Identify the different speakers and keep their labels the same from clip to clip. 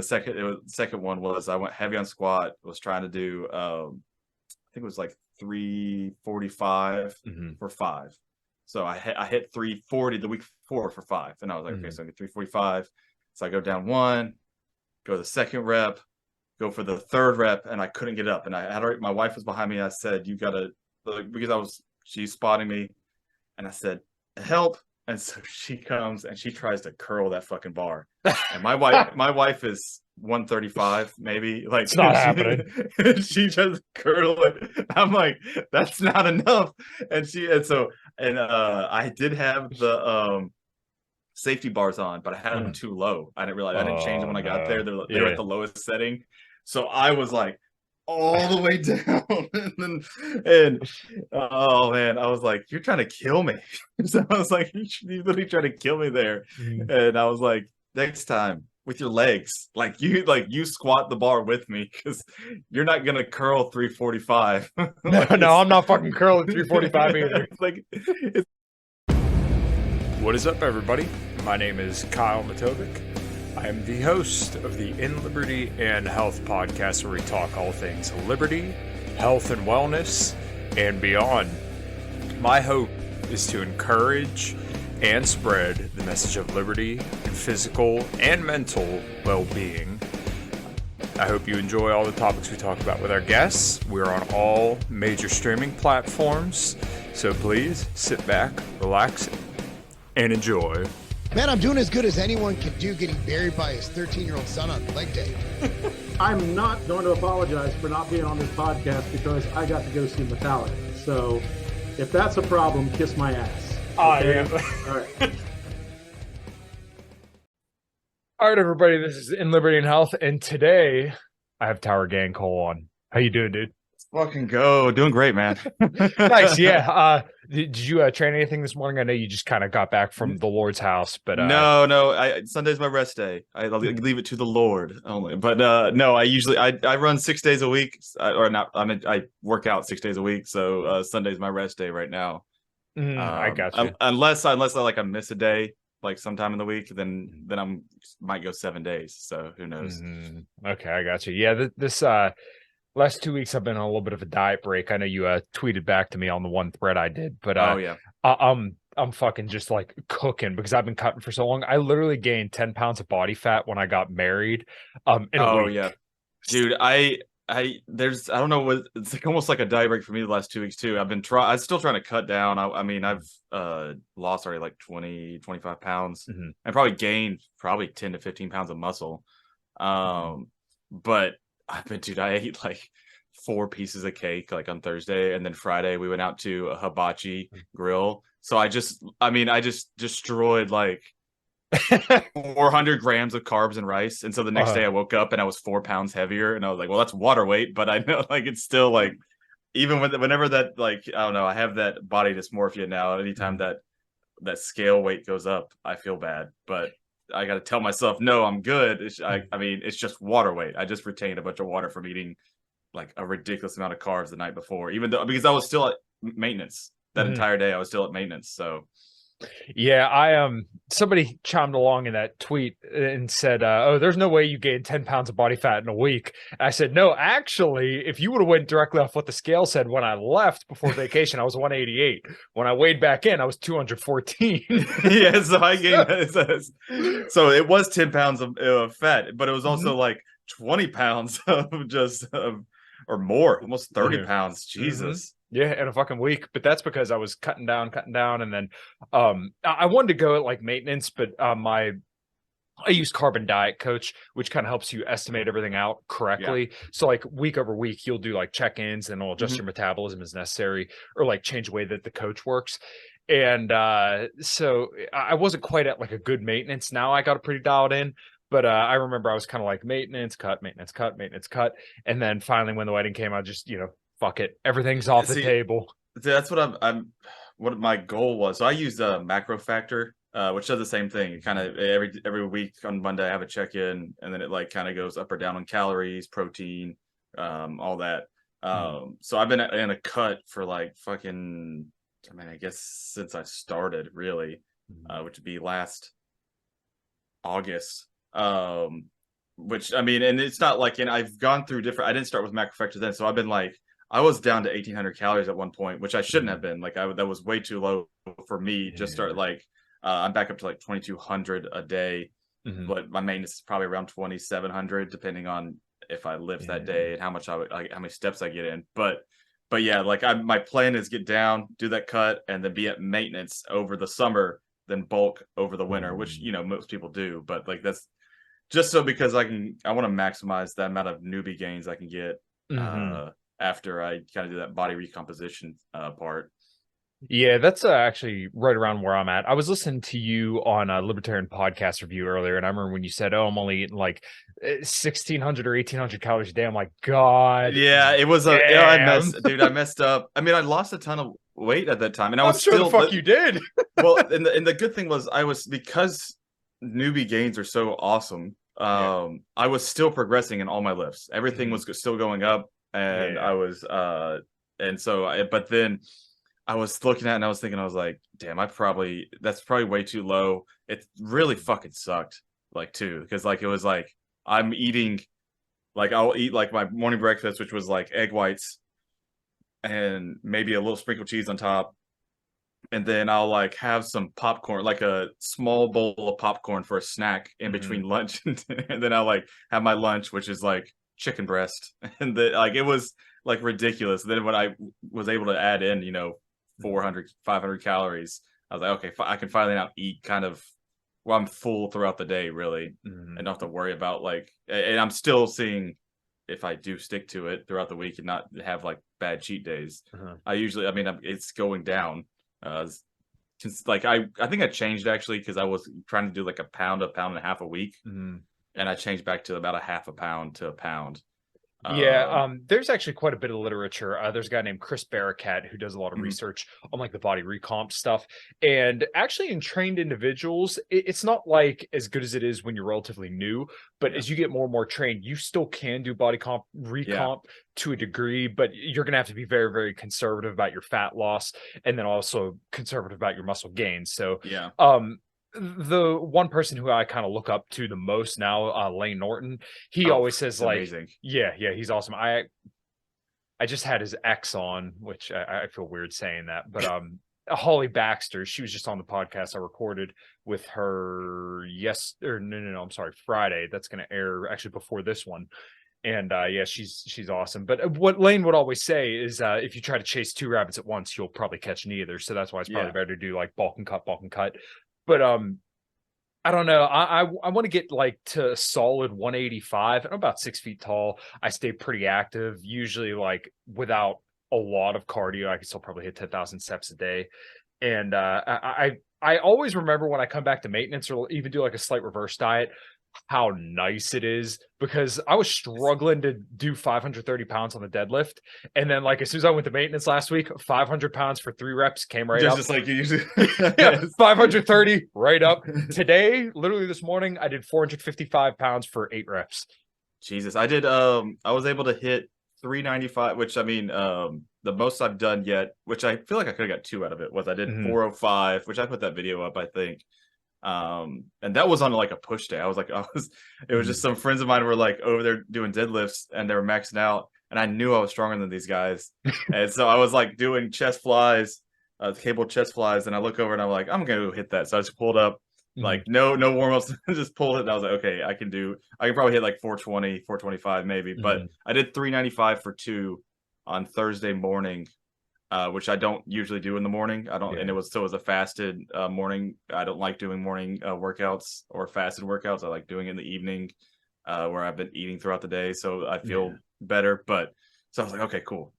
Speaker 1: second one was I went heavy on squat. Was trying to do I think it was like 345 for 5. So I hit 340 the week before for 5, and I was like, okay, so I get 345. So I go down 1, go to the second rep, go for the third rep, and I couldn't get up. And I had my wife was behind me. I said, you gotta, because she's spotting me, and I said, help. And so she comes and she tries to curl that fucking bar. And my wife is 135 maybe. Like,
Speaker 2: it's not happening.
Speaker 1: She just curl it. I'm like, that's not enough. And I did have the safety bars on, but I had them too low. I didn't realize I didn't change them when I got there. They were at the lowest setting. So I was like all the way down. and oh man, I was like, you're trying to kill me. So I was like, you literally trying to kill me there. And I was like, next time with your legs, like you squat the bar with me, because you're not gonna curl 345.
Speaker 2: No, I'm not fucking curling 345 either. What is up, everybody? My name is Kyle Matovic. I am the host of the In Liberty and Health podcast, where we talk all things liberty, health, and wellness, and beyond. My hope is to encourage and spread the message of liberty and physical and mental well-being. I hope you enjoy all the topics we talk about with our guests. We're on all major streaming platforms, so please sit back, relax, and enjoy.
Speaker 3: Man, I'm doing as good as anyone can do getting buried by his 13-year-old son on leg day.
Speaker 4: I'm not going to apologize for not being on this podcast because I got to go see Metallica. So if that's a problem, kiss my ass.
Speaker 2: Okay?
Speaker 4: All right.
Speaker 2: All right, everybody, this is In Liberty and Health, and today I have Tower Gang Cole on. How you doing, dude?
Speaker 1: Fucking go. Doing great, man.
Speaker 2: Nice, yeah. Did you train anything this morning? I know you just kind of got back from the Lord's house, but
Speaker 1: no. Sunday's my rest day. I leave it to the Lord only. But no, I run 6 days a week, I work out 6 days a week. So Sunday's my rest day right now.
Speaker 2: I got you.
Speaker 1: Unless I miss a day, like sometime in the week, then I'm might go 7 days. So who knows?
Speaker 2: Okay, I got you. Yeah, this last 2 weeks I've been on a little bit of a diet break. I know you tweeted back to me on the one thread I did, but I'm fucking just like cooking because I've been cutting for so long. I literally gained 10 pounds of body fat when I got married. In a week.
Speaker 1: Yeah, dude. I don't know what, it's like almost like a diet break for me the last 2 weeks too. I'm still trying to cut down. I've lost already like 25 pounds and probably gained 10 to 15 pounds of muscle. But I ate like 4 pieces of cake like on Thursday, and then Friday we went out to a hibachi grill. So I just destroyed like 400 grams of carbs and rice. And so the next day I woke up and I was 4 pounds heavier, and I was like, well, that's water weight, but I know like it's still like, even whenever that, like, I don't know, I have that body dysmorphia now. Anytime that scale weight goes up, I feel bad, but I got to tell myself, no, I'm good. It's just water weight. I just retained a bunch of water from eating like a ridiculous amount of carbs the night before, because I was still at maintenance that entire day. I was still at maintenance. So
Speaker 2: yeah, somebody chimed along in that tweet and said, oh, there's no way you gained 10 pounds of body fat in a week. I said, no, actually, if you would have went directly off what the scale said when I left before vacation, I was 188. When I weighed back in, I was 214.
Speaker 1: Yeah, so I gained, so it was 10 pounds of fat, but it was also like 20 pounds of just or more, almost 30 pounds. Jesus.
Speaker 2: Yeah, in a fucking week. But that's because I was cutting down, and then I wanted to go at like maintenance, but I use Carbon Diet Coach, which kind of helps you estimate everything out correctly. Yeah. So like week over week, you'll do like check-ins and it'll adjust your metabolism as necessary, or like change the way that the coach works. And so I wasn't quite at like a good maintenance. Now I got it pretty dialed in. But I remember I was kind of like maintenance, cut. And then finally when the wedding came, I just, fuck it. Everything's off the table.
Speaker 1: That's what what my goal was. So I used a macro factor, which does the same thing. It kind of every week on Monday I have a check-in, and then it like kind of goes up or down on calories, protein, all that. So I've been in a cut for like fucking, I guess since I started really, which would be last August. which I mean, and it's not like, and I've gone through different. I didn't start with macrofactors then, so I've been like, I was down to 1,800 calories at one point, which I shouldn't have been. Like, that was way too low for me. Just start like, I'm back up to like 2,200 a day, but my maintenance is probably around 2,700, depending on if I lift that day and how much how many steps I get in. But yeah, like my plan is get down, do that cut, and then be at maintenance over the summer, then bulk over the winter, which most people do. But like that's just so because I want to maximize the amount of newbie gains I can get after I kind of do that body recomposition part.
Speaker 2: Yeah, that's actually right around where I'm at. I was listening to you on a Libertarian podcast review earlier, and I remember when you said, "Oh, I'm only eating like 1,600 or 1,800 calories a day." I'm like, God,
Speaker 1: yeah, it was I messed up. I mean, I lost a ton of weight at that time, and I was
Speaker 2: sure
Speaker 1: still
Speaker 2: the fuck you did.
Speaker 1: Well, and the good thing was because newbie gains are so awesome. I was still progressing in all my lifts. Everything was still going up, and I was and so but then I was looking at it and I was thinking, I was like, damn, that's probably way too low. It really fucking sucked, like, too, because like it was like I'm eating, like I'll eat like my morning breakfast, which was like egg whites and maybe a little sprinkled cheese on top, and then I'll like have some popcorn, like a small bowl of popcorn for a snack in between lunch, and then I'll like have my lunch, which is like chicken breast, and like it was like ridiculous. Then when I was able to add in, 400, 500 calories, I was like, okay, I can finally now eat kind of, well, I'm full throughout the day, really, and don't have to worry about like, and I'm still seeing if I do stick to it throughout the week and not have like bad cheat days. It's going down. Like I think I changed actually because I was trying to do like a pound and a half a week, and I changed back to about a half a pound to a pound.
Speaker 2: There's actually quite a bit of literature. There's a guy named Chris Barakat who does a lot of research on like the body recomp stuff, and actually in trained individuals, it's not like as good as it is when you're relatively new, but as you get more and more trained, you still can do body recomp to a degree, but you're gonna have to be very, very conservative about your fat loss, and then also conservative about your muscle gain. So the one person who I kind of look up to the most now, Lane Norton, he always says like, amazing. Yeah, he's awesome. I just had his ex on, which I feel weird saying that, but Holly Baxter, she was just on the podcast I recorded with her. I'm sorry, Friday. That's going to air actually before this one. And she's awesome. But what Lane would always say is if you try to chase two rabbits at once, you'll probably catch neither. So that's why it's probably better to do like bulk and cut. But I don't know. I want to get like to a solid 185. I'm about 6 feet tall. I stay pretty active, usually like without a lot of cardio. I can still probably hit 10,000 steps a day. And I always remember when I come back to maintenance or even do like a slight reverse diet, how nice it is, because I was struggling to do 530 pounds on the deadlift, and then like as soon as I went to maintenance last week, 500 pounds for 3 reps came right up, just like you usually 530 right up. Today, literally this morning, I did 455 pounds for 8 reps.
Speaker 1: Jesus, I did I was able to hit 395, which I mean the most I've done yet, which I feel like I could have got 2 out of it, was I did 405, which I put that video up, I think. And that was on like a push day. It was just some friends of mine were like over there doing deadlifts and they were maxing out, and I knew I was stronger than these guys. And so I was like doing chest flies, cable chest flies, and I look over and I'm like, I'm gonna hit that. So I just pulled up, like no warm-ups, just pulled it, and I was like, okay, I can probably hit like 420, 425 maybe. But I did 395 for 2 on Thursday morning, which I don't usually do in the morning. And it was a fasted morning. I don't like doing morning workouts or fasted workouts. I like doing it in the evening, where I've been eating throughout the day, so I feel better. But so I was like, okay, cool.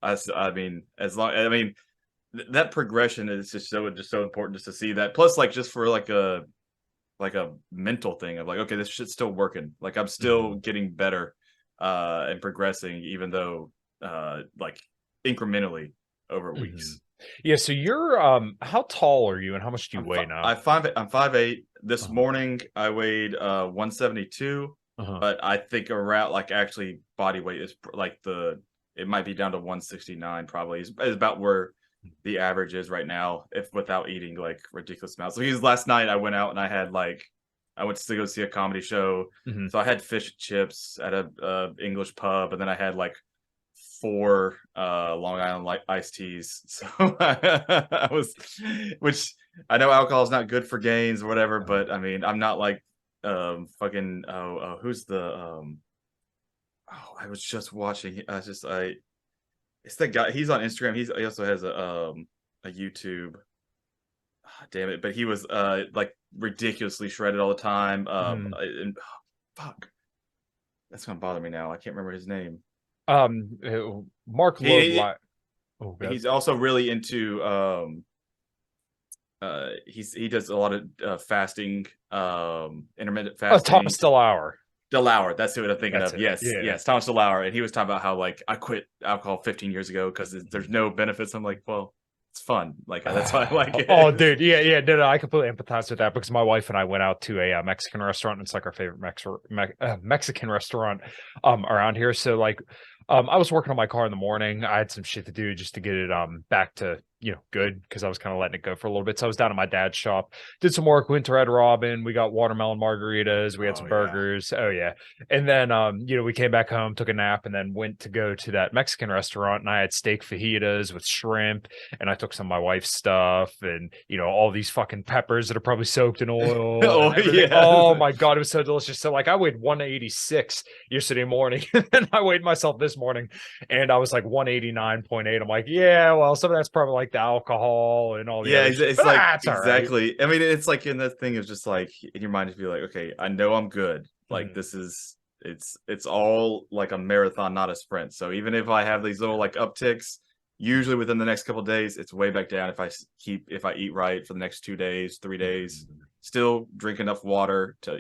Speaker 1: That progression is just so important just to see that. Plus, like just for like a mental thing of like, okay, this shit's still working. Like I'm still getting better and progressing, even though like incrementally over weeks.
Speaker 2: Yeah, so you're how tall are you and how much do you weigh now?
Speaker 1: I'm 5'8". This morning I weighed 172, but I think around like actually body weight is like it might be down to 169 probably is about where the average is right now, if without eating like ridiculous amounts. So last night I went out and I had like I went to go see a comedy show.
Speaker 2: Mhm.
Speaker 1: So I had fish and chips at a English pub, and then I had like 4 Long Island iced teas. So I was, which I know alcohol is not good for gains or whatever, but I mean, I'm not like fucking who's the I was just watching. It's that guy. He's on Instagram. He also has a YouTube. Ah, damn it! But he was like ridiculously shredded all the time.
Speaker 2: Mhm.
Speaker 1: And fuck, that's gonna bother me now. I can't remember his name.
Speaker 2: Mark
Speaker 1: He,
Speaker 2: Lobli. Oh god.
Speaker 1: he's also really into he does a lot of fasting, intermittent
Speaker 2: Oh,
Speaker 1: fasting.
Speaker 2: Thomas DeLauer.
Speaker 1: DeLauer, that's who I'm thinking
Speaker 2: That's
Speaker 1: of.
Speaker 2: it.
Speaker 1: Yes,
Speaker 2: Yeah.
Speaker 1: yes, Thomas DeLauer, and he was talking about how like I quit alcohol 15 years ago because there's no benefits. I'm like, well, it's fun. Like that's why I like it.
Speaker 2: Oh, dude, yeah. No, I completely empathize with that because my wife and I went out to a Mexican restaurant. And it's like our favorite Mexican restaurant around here. So like, I was working on my car in the morning. I had some shit to do just to get it back to good because I was kind of letting it go for a little bit. So I was down at my dad's shop, did some work, went to Red Robin. We got watermelon margaritas. We had some
Speaker 1: Yeah.
Speaker 2: burgers. Oh yeah, and then we came back home, took a nap, and then went to go to that Mexican restaurant. And I had steak fajitas with shrimp, and I took some of my wife's stuff, and all these fucking peppers that are probably soaked in oil.
Speaker 1: Oh yeah.
Speaker 2: Oh my god, it was so delicious. So like I weighed 186 yesterday morning, and I weighed myself this morning, and I was like 189.8. I'm like, yeah, well, some of that's probably like the alcohol and all the
Speaker 1: Yeah,
Speaker 2: other shit,
Speaker 1: it's
Speaker 2: but
Speaker 1: like
Speaker 2: that's all right.
Speaker 1: exactly. I mean, it's like in that thing of just like in your mind to be like, okay, I know I'm good. Like
Speaker 2: Mhm.
Speaker 1: this is it's all like a marathon, not a sprint. So even if I have these little like upticks, usually within the next couple of days, it's way back down if I eat right for the next 2 days, 3 days. Still drink enough water to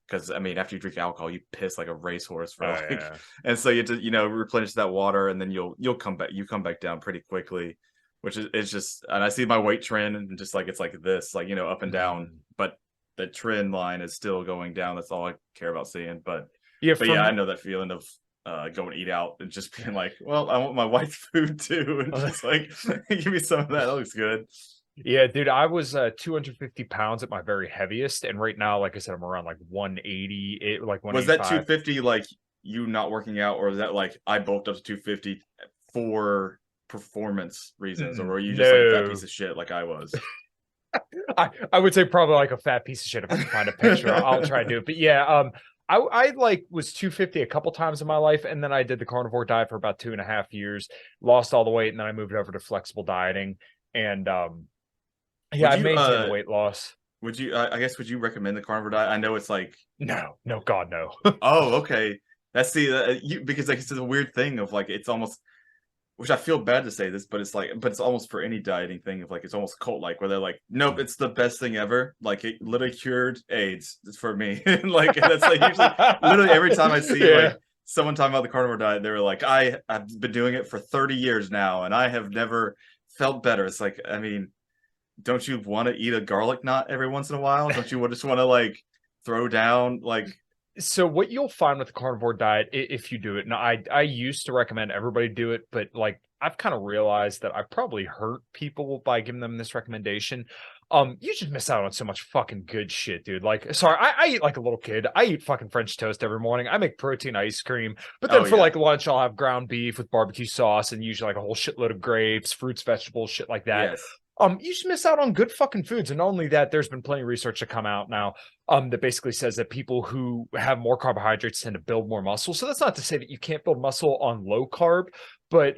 Speaker 1: because I mean, after you drink alcohol, you piss like a racehorse for
Speaker 2: Oh,
Speaker 1: like,
Speaker 2: yeah.
Speaker 1: and so you have to replenish that water, and then you'll come back. You come back down pretty quickly, which is it's just. And I see my weight trend, and just like it's like this, like up and down,
Speaker 2: Mhm.
Speaker 1: but the trend line is still going down. That's all I care about seeing. But
Speaker 2: Yeah,
Speaker 1: yeah, I know that feeling of going to eat out and just being like, well, I want my wife's food too, and just like give me some of that. That looks good.
Speaker 2: Yeah, dude, I was 250 pounds at my very heaviest, and right now, like I said, I'm around like 180, like
Speaker 1: Was that
Speaker 2: 185.
Speaker 1: 250 like you not working out, or is that like I bulked up to 250 for performance reasons, or were you just like a fat
Speaker 2: No,
Speaker 1: piece of shit like I was?
Speaker 2: I would say probably like a fat piece of shit. If I can find a picture, I'll try to do it. But yeah, I like was 250 a couple times in my life, and then I did the carnivore diet for about 2.5 years, lost all the weight, and then I moved over to flexible dieting, and yeah,
Speaker 1: Would
Speaker 2: I
Speaker 1: you
Speaker 2: maintained the weight loss.
Speaker 1: would you I guess would you recommend the carnivore diet? I know it's like
Speaker 2: No, God, no.
Speaker 1: oh okay, that's the because like it's a weird thing of like it's almost, which I feel bad to say this, but it's almost for any dieting thing of like it's almost cult like where they're like, nope, it's the best thing ever. Like it literally cured AIDS for me. And like that's like usually literally every time I see
Speaker 2: Yeah.
Speaker 1: like someone talking about the carnivore diet, they were like, I've been doing it for 30 years now and I have never felt better. It's like, I mean, don't you want to eat a garlic knot every once in a while? Don't you just want to like throw down like
Speaker 2: So what you'll find with the carnivore diet, if you do it, and I used to recommend everybody do it, but like I've kind of realized that I probably hurt people by giving them this recommendation. You just miss out on so much fucking good shit, dude. Like, sorry, I eat like a little kid. I eat fucking French toast every morning. I make protein ice cream, but then
Speaker 1: oh
Speaker 2: for
Speaker 1: yeah.
Speaker 2: like lunch, I'll have ground beef with barbecue sauce and usually like a whole shitload of grapes, fruits, vegetables, shit like that.
Speaker 1: Yes.
Speaker 2: You just miss out on good fucking foods. And not only that, there's been plenty of research to come out now that basically says that people who have more carbohydrates tend to build more muscle. So that's not to say that you can't build muscle on low carb, but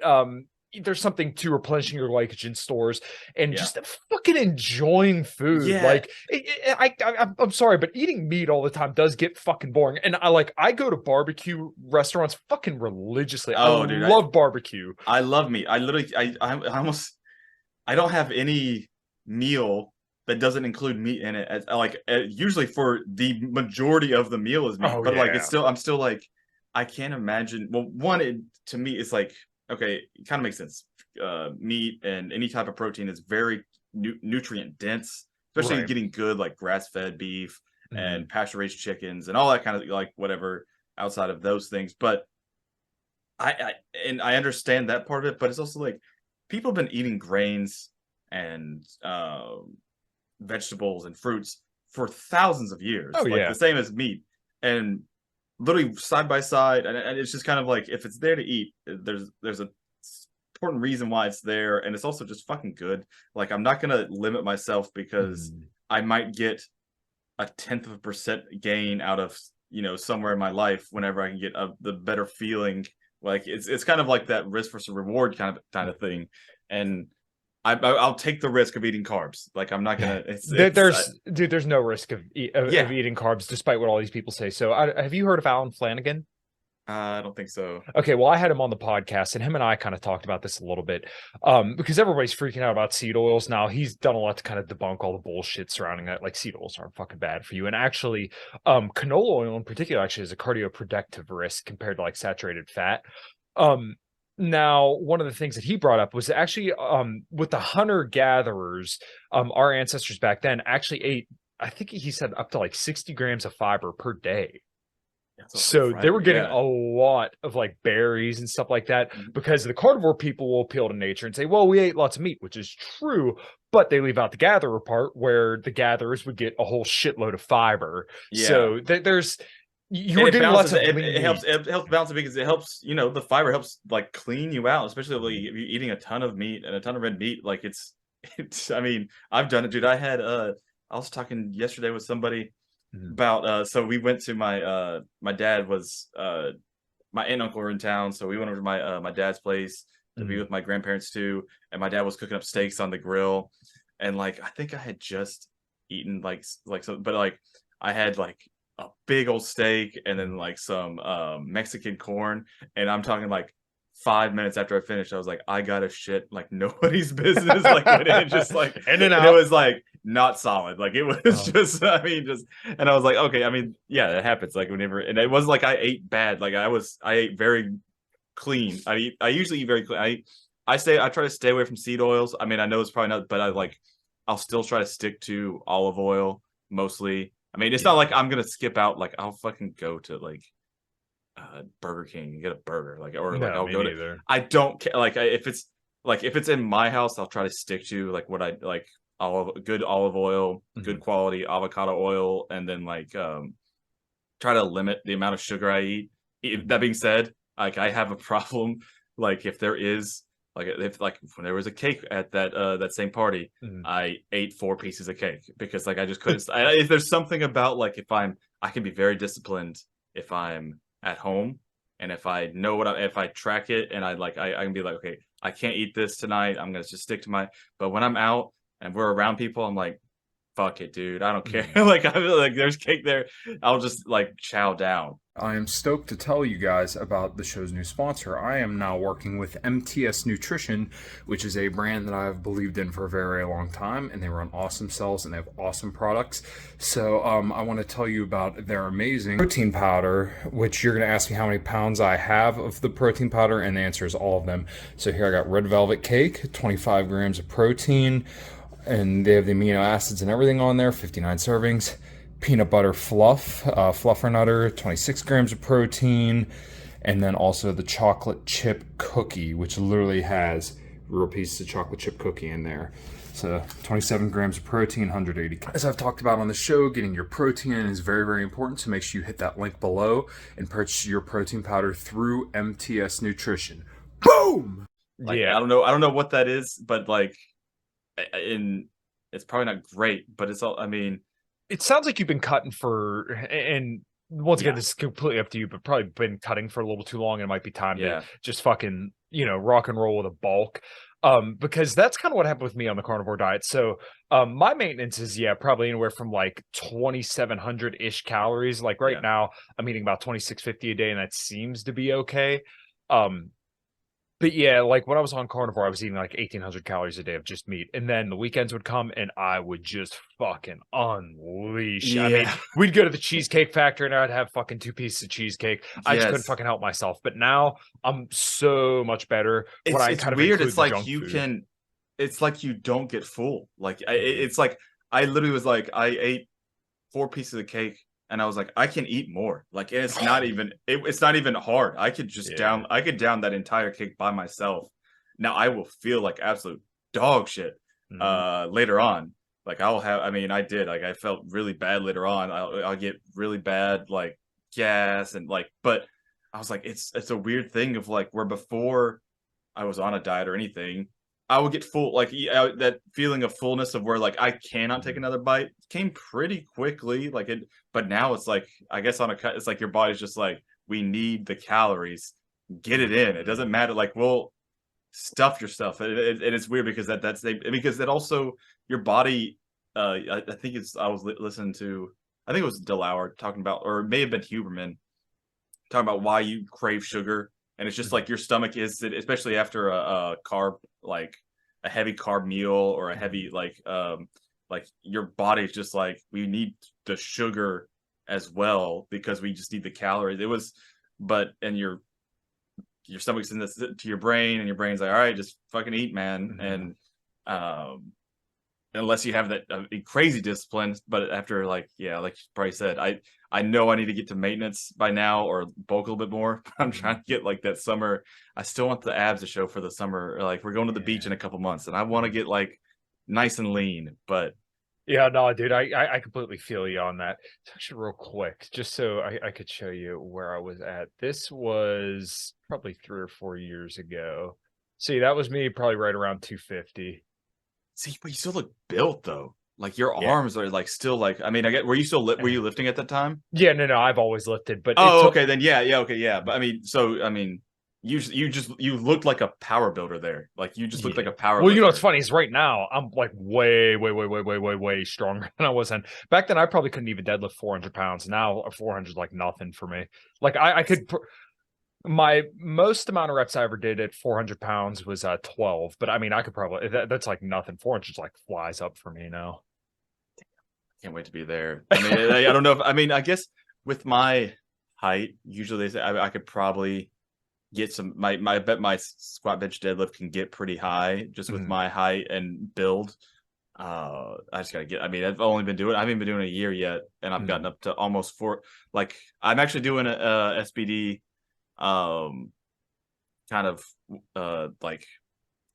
Speaker 2: there's something to replenishing your glycogen stores and
Speaker 1: Yeah.
Speaker 2: just fucking enjoying food.
Speaker 1: Yeah.
Speaker 2: Like I'm sorry, but eating meat all the time does get fucking boring. And I go to barbecue restaurants fucking religiously.
Speaker 1: Oh,
Speaker 2: I
Speaker 1: dude,
Speaker 2: love barbecue.
Speaker 1: I love meat. I literally I almost I don't have any meal that doesn't include meat in it. Usually for the majority of the meal is meat,
Speaker 2: Oh,
Speaker 1: but like
Speaker 2: yeah.
Speaker 1: I'm still like I can't imagine. Well, to me it's like okay, it kind of makes sense. Meat and any type of protein is very nutrient dense, especially
Speaker 2: Right.
Speaker 1: getting good like grass fed beef
Speaker 2: Mhm.
Speaker 1: and pasture raised chickens and all that kind of like whatever outside of those things. But I understand that part of it, but it's also like people have been eating grains and vegetables and fruits for thousands of years.
Speaker 2: Oh,
Speaker 1: like
Speaker 2: yeah.
Speaker 1: the same as meat. And literally side by side, and it's just kind of like, if it's there to eat, there's a important reason why it's there, and it's also just fucking good. Like, I'm not gonna limit myself because I might get a 1/10% gain out of, you know, somewhere in my life whenever I can get the better feeling. Like, it's kind of like that risk versus reward kind of thing. And I'll take the risk of eating carbs. Like, I'm not gonna.
Speaker 2: There's no risk of
Speaker 1: Yeah.
Speaker 2: eating carbs, despite what all these people say. So, have you heard of Alan Flanagan?
Speaker 1: I don't think so.
Speaker 2: Okay, well, I had him on the podcast, and him and I kind of talked about this a little bit, because everybody's freaking out about seed oils now. He's done a lot to kind of debunk all the bullshit surrounding that. Like, seed oils aren't fucking bad for you, and actually, canola oil in particular actually has a cardioprotective risk compared to like saturated fat. Now, one of the things that he brought up was actually, with the hunter gatherers, our ancestors back then actually ate, I think he said, up to like 60 grams of fiber per day. So they were getting a lot of like berries and stuff like that, because the carnivore people will appeal to nature and say, well, we ate lots of meat, which is true, but they leave out the gatherer part, where the gatherers would get a whole shitload of fiber. So there's, you were getting lots of
Speaker 1: it helps balance it, because it helps, you know, the fiber helps like clean you out, especially if you're eating a ton of meat and a ton of red meat. Like, it's I mean, I've done it, dude. I was talking yesterday with somebody about so we went to my dad was my aunt and uncle were in town, so we went over to my dad's place to be with my grandparents too, and my dad was cooking up steaks on the grill, and like, I think I had just eaten like so, but like, I had like a big old steak and then like some Mexican corn, and I'm talking like 5 minutes after I finished, I was like, I got a shit like nobody's business. Like, it just like,
Speaker 2: and
Speaker 1: it was like not solid. Like, it was just, I mean, just, and I was like, okay, I mean, yeah, that happens. Like, whenever, and it wasn't like I ate bad. Like, I ate very clean. I usually eat very clean. I try to stay away from seed oils. I mean, I know it's probably not, but I'll still try to stick to olive oil mostly. I mean, it's not like I'm gonna skip out. Like, I'll fucking go to like Burger King and get a burger, like, or like I'll go to. I don't care. Like, if it's in my house, I'll try to stick to like what I like: good olive oil, good quality avocado oil, and then like try to limit the amount of sugar I eat. That being said, like, I have a problem. Like, if there is when there was a cake at that same party, I ate 4 pieces of cake because like I just couldn't. If there's something about like, I can be very disciplined if I'm at home, and if I know if I track it, and I can be like, okay, I can't eat this tonight, I'm gonna just stick to but when I'm out and we're around people, I'm like, fuck it, dude, I don't care. Like, I feel like there's cake there, I'll just like chow down.
Speaker 2: I am stoked to tell you guys about the show's new sponsor. I am now working with MTS Nutrition, which is a brand that I've believed in for a very long time, and they run awesome cells and they have awesome products. So I want to tell you about their amazing protein powder, which you're going to ask me how many pounds I have of the protein powder, and the answer is all of them. So here I got red velvet cake, 25 grams of protein, and they have the amino acids and everything on there, 59 servings. Peanut butter fluff, fluffernutter, 26 grams of protein, and then also the chocolate chip cookie, which literally has real pieces of chocolate chip cookie in there. So 27 grams of protein, 180. As I've talked about on the show, getting your protein in is very, very important. So make sure you hit that link below and purchase your protein powder through MTS Nutrition. Boom!
Speaker 1: Like, yeah, I don't know what that is, but like, it's probably not great, but it's all. I mean,
Speaker 2: it sounds like you've been cutting for, and once again, this is completely up to you, but probably been cutting for a little too long. And it might be time to just fucking, rock and roll with a bulk. Because that's kind of what happened with me on the carnivore diet. So my maintenance is, probably anywhere from like 2,700-ish calories. Like right now, I'm eating about 2,650 a day, and that seems to be okay. But yeah, like when I was on carnivore, I was eating like 1,800 calories a day of just meat. And then the weekends would come and I would just fucking unleash. Yeah. I mean, we'd go to the Cheesecake Factory and I'd have fucking 2 pieces of cheesecake. I just couldn't fucking help myself. But now I'm so much better.
Speaker 1: It's weird. It's like it's like you don't get full. Like it's like, I literally was like, I ate 4 pieces of cake. And I was like, I can eat more. Like, it's not even hard. I could just down that entire cake by myself. Now I will feel like absolute dog shit later on. like I'll have, I mean, I did, like I felt really bad later on. I'll get really bad like gas and like, but I was like, it's a weird thing of like where before I was on a diet or anything, I would get full, like that feeling of fullness of where like I cannot take another bite came pretty quickly. Like it, but now it's like I guess on a cut, it's like your body's just like we need the calories, get it in. It doesn't matter. Like we'll stuff yourself, and it's weird because because that also your body. I think it's I was listening to I think it was DeLauer talking about, or it may have been Huberman talking about why you crave sugar, and it's just like your stomach is, especially after a carb, like a heavy carb meal or a heavy like your body's just like we need the sugar as well because we just need the calories. It was, but and your stomach's in this to your brain, and your brain's like, all right, just fucking eat, man. And unless you have that crazy discipline, but after like like Bryce said, I know I need to get to maintenance by now or bulk a little bit more. I'm trying to get like that summer. I still want the abs to show for the summer. Like we're going to the beach in a couple months, and I want to get like nice and lean. But
Speaker 2: yeah, no, dude, I completely feel you on that. Actually, real quick, just so I could show you where I was at. This was probably 3 or 4 years ago. See, that was me probably right around 250.
Speaker 1: see, but you still look built though. Like your
Speaker 2: Yeah.
Speaker 1: arms are like still like. I mean, I get. Were you still were you lifting at that time?
Speaker 2: Yeah, no, I've always lifted, but
Speaker 1: Oh, okay, then yeah, okay, yeah. But I mean, so I mean, you looked like a power builder there. Like you just looked like a power.
Speaker 2: Well, you know what's
Speaker 1: lifter.
Speaker 2: funny is right now I'm like way stronger than I was then. Back then I probably couldn't even deadlift 400 pounds. Now 400 is like nothing for me. Like I could. My most amount of reps I ever did at 400 pounds was 12, but I mean I could probably that's like nothing. 400 like flies up for me now.
Speaker 1: Can't wait to be there. I mean, I don't know if I mean, I guess with my height, usually they say I could probably get some. I bet my squat bench deadlift can get pretty high just with my height and build. I just gotta get. I mean, I've only been doing. I haven't been doing a year yet, and I've gotten up to almost 4. Like I'm actually doing a SBD, kind of like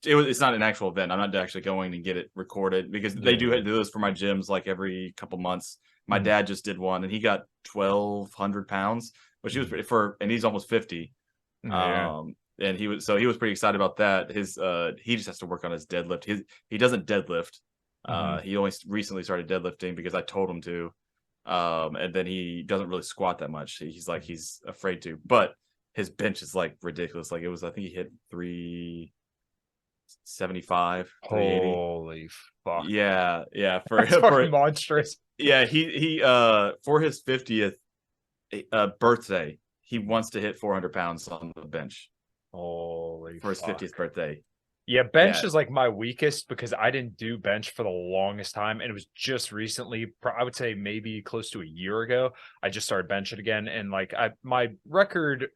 Speaker 1: it's not an actual event. I'm not actually going to get it recorded because they do this for my gyms like every couple months. My dad just did one and he got 1,200 pounds, which he was pretty and he's almost 50. And he was pretty excited about that. He just has to work on his deadlift. He doesn't deadlift. He only recently started deadlifting because I told him to. And then he doesn't really squat that much. He's afraid to, but his bench is like ridiculous. Like I think he hit 375, 380.
Speaker 2: Holy fuck.
Speaker 1: Yeah.
Speaker 2: That's fucking monstrous.
Speaker 1: Yeah, he for his 50th birthday, he wants to hit 400 pounds on the bench.
Speaker 2: Holy
Speaker 1: for his 50th birthday.
Speaker 2: Yeah, bench is like my weakest because I didn't do bench for the longest time. And it was just recently, I would say maybe close to a year ago, I just started benching again. And like my record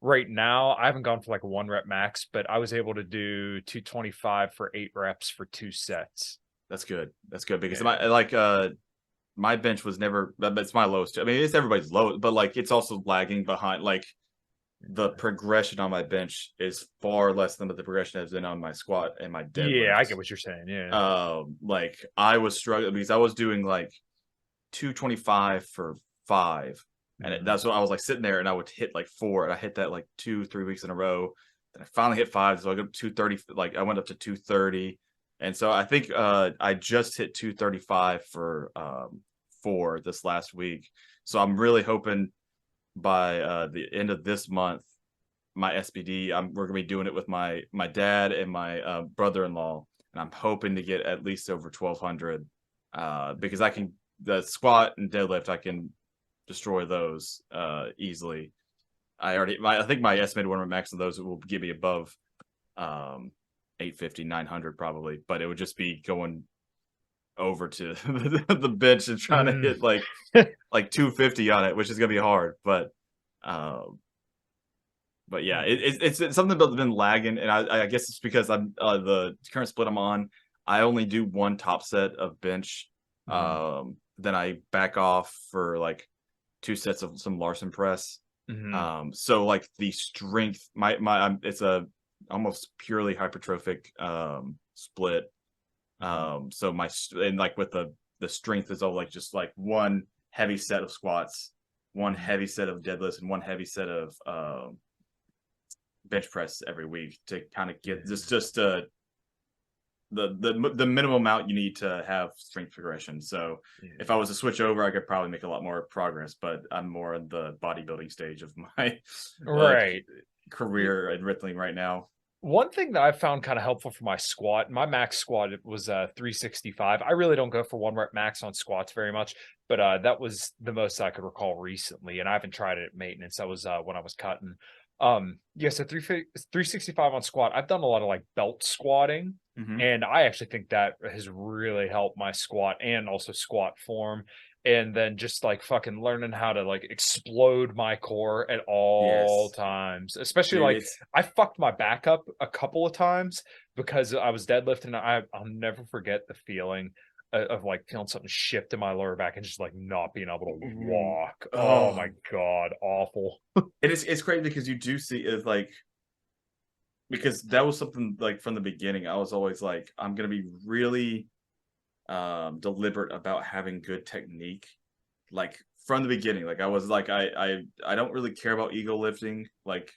Speaker 2: right now, I haven't gone for like a 1 rep max, but I was able to do 225 for 8 reps for 2 sets.
Speaker 1: That's good. That's good because my bench was never, it's my lowest. I mean, it's everybody's low, but like it's also lagging behind. Like the progression on my bench is far less than the progression has been on my squat and my deadlift.
Speaker 2: Yeah, I get what you're saying. Yeah.
Speaker 1: Like I was struggling because I was doing like 225 for 5. And that's what I was like sitting there and I would hit like 4 and I hit that like 2-3 weeks in a row. And I finally hit 5. So I got up 230, like I went up to 230. And so I think I just hit 235 for 4 this last week. So I'm really hoping by the end of this month, my SBD, we're gonna be doing it with my dad and my brother-in-law, and I'm hoping to get at least over 1,200 because I can the squat and deadlift I can destroy those easily. I think my estimated 1 rep max of those will get me above 850, 900 probably, but it would just be going over to the bench and trying to hit like 250 on it, which is gonna be hard. But yeah, it's something that's been lagging, and I guess it's because I'm the current split I'm on. I only do 1 top set of bench, then I back off for like 2 sets of some Larson press. So like the strength, it's a almost purely hypertrophic split. So and like with the strength is all like just like one heavy set of squats, one heavy set of deadlifts, and one heavy set of bench press every week to kind of get just the minimum amount you need to have strength progression. So if I was to switch over, I could probably make a lot more progress, but I'm more in the bodybuilding stage of my career and wrestling right now.
Speaker 2: One thing that I found kind of helpful for my squat, my max squat was 365. I really don't go for 1 rep max on squats very much, but that was the most I could recall recently, and I haven't tried it at maintenance. That was when I was cutting. So 365 on squat. I've done a lot of like belt squatting, and I actually think that has really helped my squat and also squat form. And then just like fucking learning how to like explode my core at all times, especially like I fucked my back up a couple of times because I was deadlifting. I'll never forget the feeling of like feeling something shift in my lower back and just like not being able to walk. Oh my God, awful.
Speaker 1: It's crazy because you do see it like, because that was something like from the beginning. I was always like, I'm gonna be really deliberate about having good technique, like from the beginning. Like I was like, I don't really care about ego lifting. Like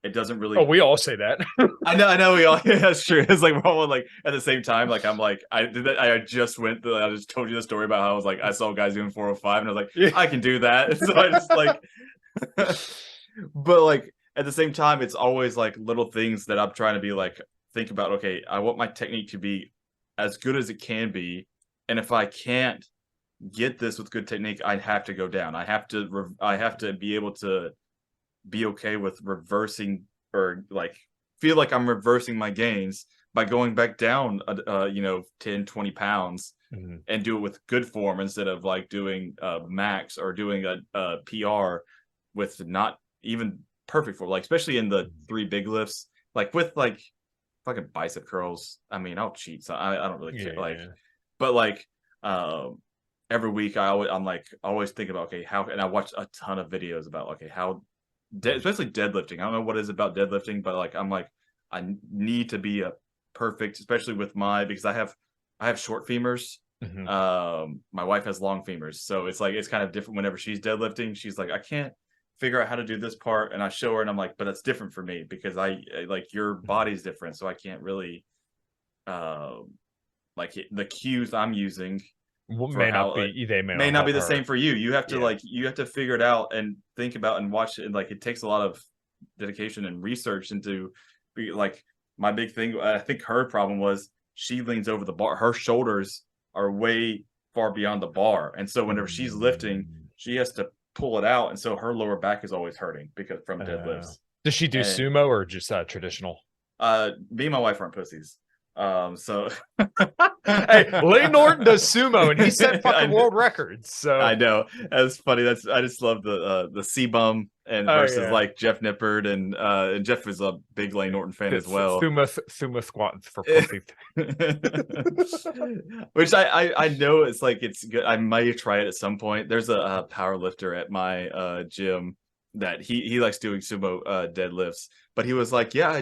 Speaker 1: it doesn't really.
Speaker 2: Oh, we all say that.
Speaker 1: I know we all. Yeah, that's true. It's like we're all like at the same time. Like I'm like I did that. I just told you the story about how I was like I saw guys doing 405 and I was like I can do that. So I just like, but like at the same time, it's always like little things that I'm trying to be like think about. Okay, I want my technique to be as good as it can be, and if I can't get this with good technique, I have to go down. I have to be able to be okay with reversing, or like feel like I'm reversing my gains by going back down 10 20 pounds and do it with good form instead of like doing max or doing a PR with not even perfect form, like especially in the 3 big lifts, like with like fucking bicep curls. I mean, I'll cheat, so I don't really care. But like every week I'm always thinking about, okay, how, and I watch a ton of videos about okay how especially deadlifting. I don't know what it is about deadlifting, but like I'm like I need to be a perfect, especially with because I have short femurs. My wife has long femurs, so it's like it's kind of different whenever she's deadlifting. She's like, I can't figure out how to do this part, and I show her and I'm like, but that's different for me because I like your body's different, so I can't really like the cues I'm using
Speaker 2: may not be
Speaker 1: the same for you. You have to you have to figure it out and think about and watch it. And like it takes a lot of dedication and research into like my big thing. I think her problem was she leans over the bar. Her shoulders are way far beyond the bar, and so whenever she's lifting, she has to pull it out, and so her lower back is always hurting because from deadlifts.
Speaker 2: Does she do sumo or just traditional?
Speaker 1: Me and my wife aren't pussies. So
Speaker 2: hey, Lane Norton does sumo and he set fucking world records. So
Speaker 1: I know that's funny. I just love the C bum and versus like Jeff Nippard and Jeff is a big Lane Norton fan as well.
Speaker 2: Sumo squats for pussies.
Speaker 1: Which I know it's like it's good. I might try it at some point. There's a power lifter at my gym that he likes doing sumo deadlifts, but he was like, yeah,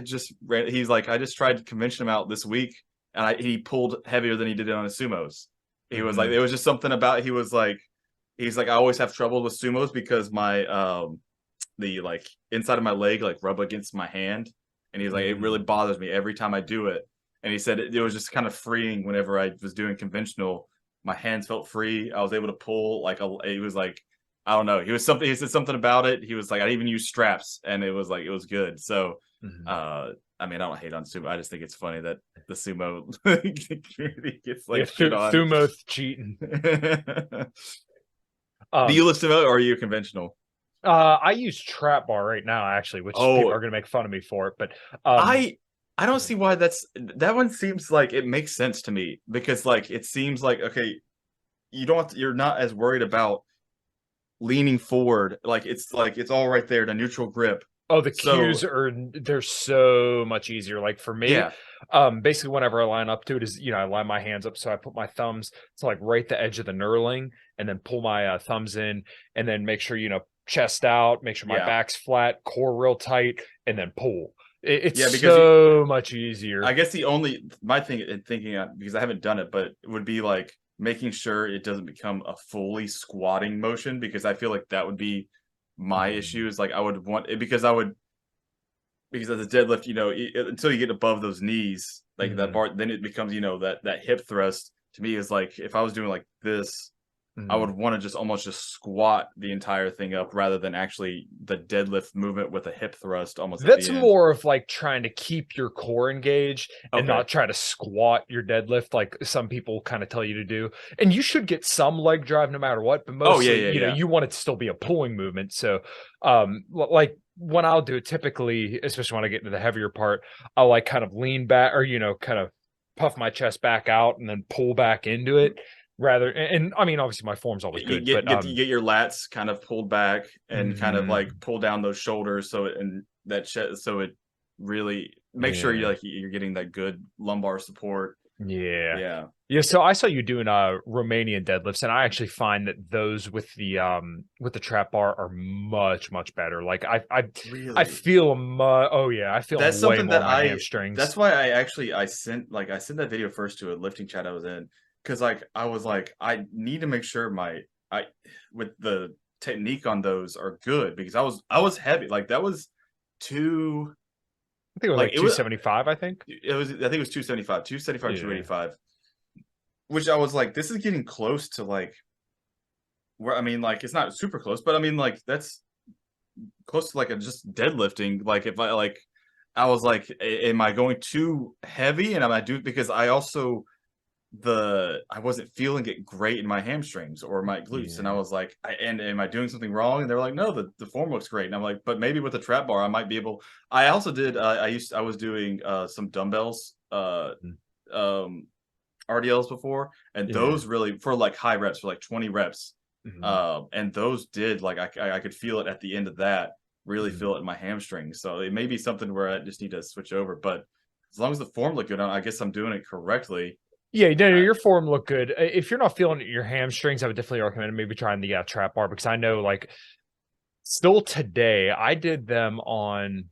Speaker 1: he's like, I just tried to convention him out this week and he pulled heavier than he did on his sumos. He was like, it was just something about, he's like, I always have trouble with sumos because my the like inside of my leg like rub against my hand, and he's like, it really bothers me every time I do it. And he said it was just kind of freeing whenever I was doing conventional. My hands felt free. I was able to pull it was like, I don't know. He said something about it. He was like, I even use straps, and it was good. So, I mean, I don't hate on sumo. I just think it's funny that the sumo community gets like shit on.
Speaker 2: Sumo's cheating.
Speaker 1: Do you lift sumo or are you conventional?
Speaker 2: I use trap bar right now, actually, which people are going to make fun of me for it. But
Speaker 1: I don't see why that one seems like it makes sense to me, because like it seems like, okay, you're not as worried about leaning forward, like it's all right there, the neutral grip.
Speaker 2: The cues they're so much easier. Like for me, basically whenever I line up to it is, I line my hands up, so I put my thumbs to like right the edge of the knurling, and then pull my thumbs in, and then make sure chest out, make sure my back's flat, core real tight, and then pull. It's
Speaker 1: Yeah, because
Speaker 2: so much easier.
Speaker 1: I guess my thing in thinking because I haven't done it, but it would be like making sure it doesn't become a fully squatting motion, because I feel like that would be my issue. Is like I would want it because as a deadlift, until you get above those knees, like that
Speaker 2: Mhm.
Speaker 1: bar, then it becomes, that hip thrust to me is like if I was doing like this, I
Speaker 2: Mhm.
Speaker 1: would want to just almost just squat the entire thing up rather than actually the deadlift movement with a hip thrust almost at
Speaker 2: That's
Speaker 1: the end.
Speaker 2: more of, like, trying to keep your core engaged and
Speaker 1: Okay.
Speaker 2: not try to squat your deadlift like some people kinda tell you to do, and you should get some leg drive no matter what, but
Speaker 1: Oh yeah,
Speaker 2: mostly,
Speaker 1: yeah, yeah.
Speaker 2: you want it to still be a pulling movement, so, like, when I'll do it typically, especially when I get into the heavier part, I'll, like, kind of lean back or, kind of puff my chest back out and then pull back into it rather and I mean, obviously, my form's always
Speaker 1: You
Speaker 2: good, but,
Speaker 1: you get your lats kind of pulled back and kind of like
Speaker 2: mhm,
Speaker 1: pull down those shoulders so it and that chest so it really make sure
Speaker 2: yeah.
Speaker 1: you're getting that good lumbar support.
Speaker 2: Yeah.
Speaker 1: Yeah.
Speaker 2: Yeah, so I saw you doing, Romanian deadlifts, and I actually find that those with the trap bar are much, much better. Like, I
Speaker 1: Really?
Speaker 2: feel oh, yeah, I feel
Speaker 1: That's
Speaker 2: them way
Speaker 1: something
Speaker 2: more
Speaker 1: that
Speaker 2: in my hamstrings.
Speaker 1: that's why I sent that video first to a lifting chat I was in, because like I was like I need to make sure my I with the technique on those are good, because I was heavy, like that was too
Speaker 2: I think it was,
Speaker 1: like
Speaker 2: like, 275, I think?
Speaker 1: I think it was 275, 275,
Speaker 2: Yeah.
Speaker 1: 285, which I was like this is getting close to like where I mean like it's not super close, but I mean like that's close to like a just deadlifting. Like if I like, I was like, am I going too heavy? And am I do because I also I wasn't feeling it great in my hamstrings or my glutes, and I
Speaker 2: Yeah.
Speaker 1: was like, and am I doing something wrong? And they're like, no, the form looks great. And I'm like, but maybe with the trap bar, I might be able. I also did. I was doing some dumbbells,
Speaker 2: Mm.
Speaker 1: um, RDLs before, and
Speaker 2: Yeah.
Speaker 1: those really for like high reps for like 20 reps.
Speaker 2: Mhm.
Speaker 1: And those did like I could feel it at the end of that, really
Speaker 2: Mhm.
Speaker 1: feel it in my hamstrings. So it may be something where I just need to switch over. But as long as the form look good, I guess I'm doing it correctly.
Speaker 2: Yeah, no,
Speaker 1: Uh,
Speaker 2: your form looked good. If you're not feeling it in your hamstrings, I would definitely recommend maybe trying the, trap bar because I know, like, still today, I did them on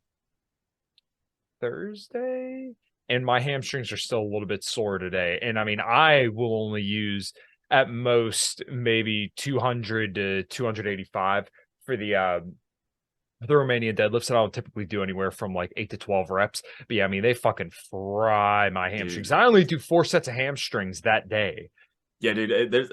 Speaker 2: Thursday, and my hamstrings are still a little bit sore today. And I mean, I will only use at most maybe 200 to 285 for the Romanian deadlifts that I'll typically do anywhere from like 8 to 12 reps. But yeah, I mean, they fucking fry my hamstrings.
Speaker 1: dude,
Speaker 2: I only do 4 sets of hamstrings that day.
Speaker 1: yeah, dude. There's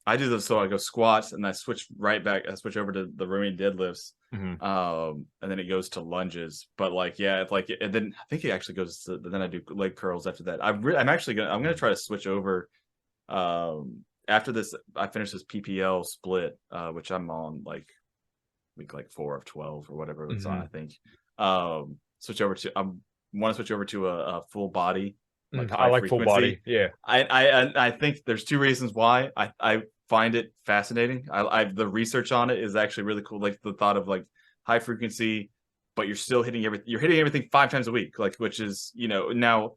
Speaker 1: I do this so I go squats and I switch right back. I switch over to the rowing deadlifts,
Speaker 2: Mhm.
Speaker 1: and then it goes to lunges. But like, yeah, it's like, and then I think it actually goes to then I do leg curls after that. I'm gonna try to switch over. After this, I finish this PPL split, which I'm on like week like 4 of 12 or whatever it's on. I
Speaker 2: Mhm.
Speaker 1: think. Switch over to want to switch over to a full body, like
Speaker 2: I
Speaker 1: high
Speaker 2: like full
Speaker 1: frequency.
Speaker 2: body. Yeah.
Speaker 1: I think there's two reasons why I find it fascinating. The research on it is actually really cool. Like the thought of like high frequency, but you're still hitting everything. You're hitting everything 5 times a week, like which is now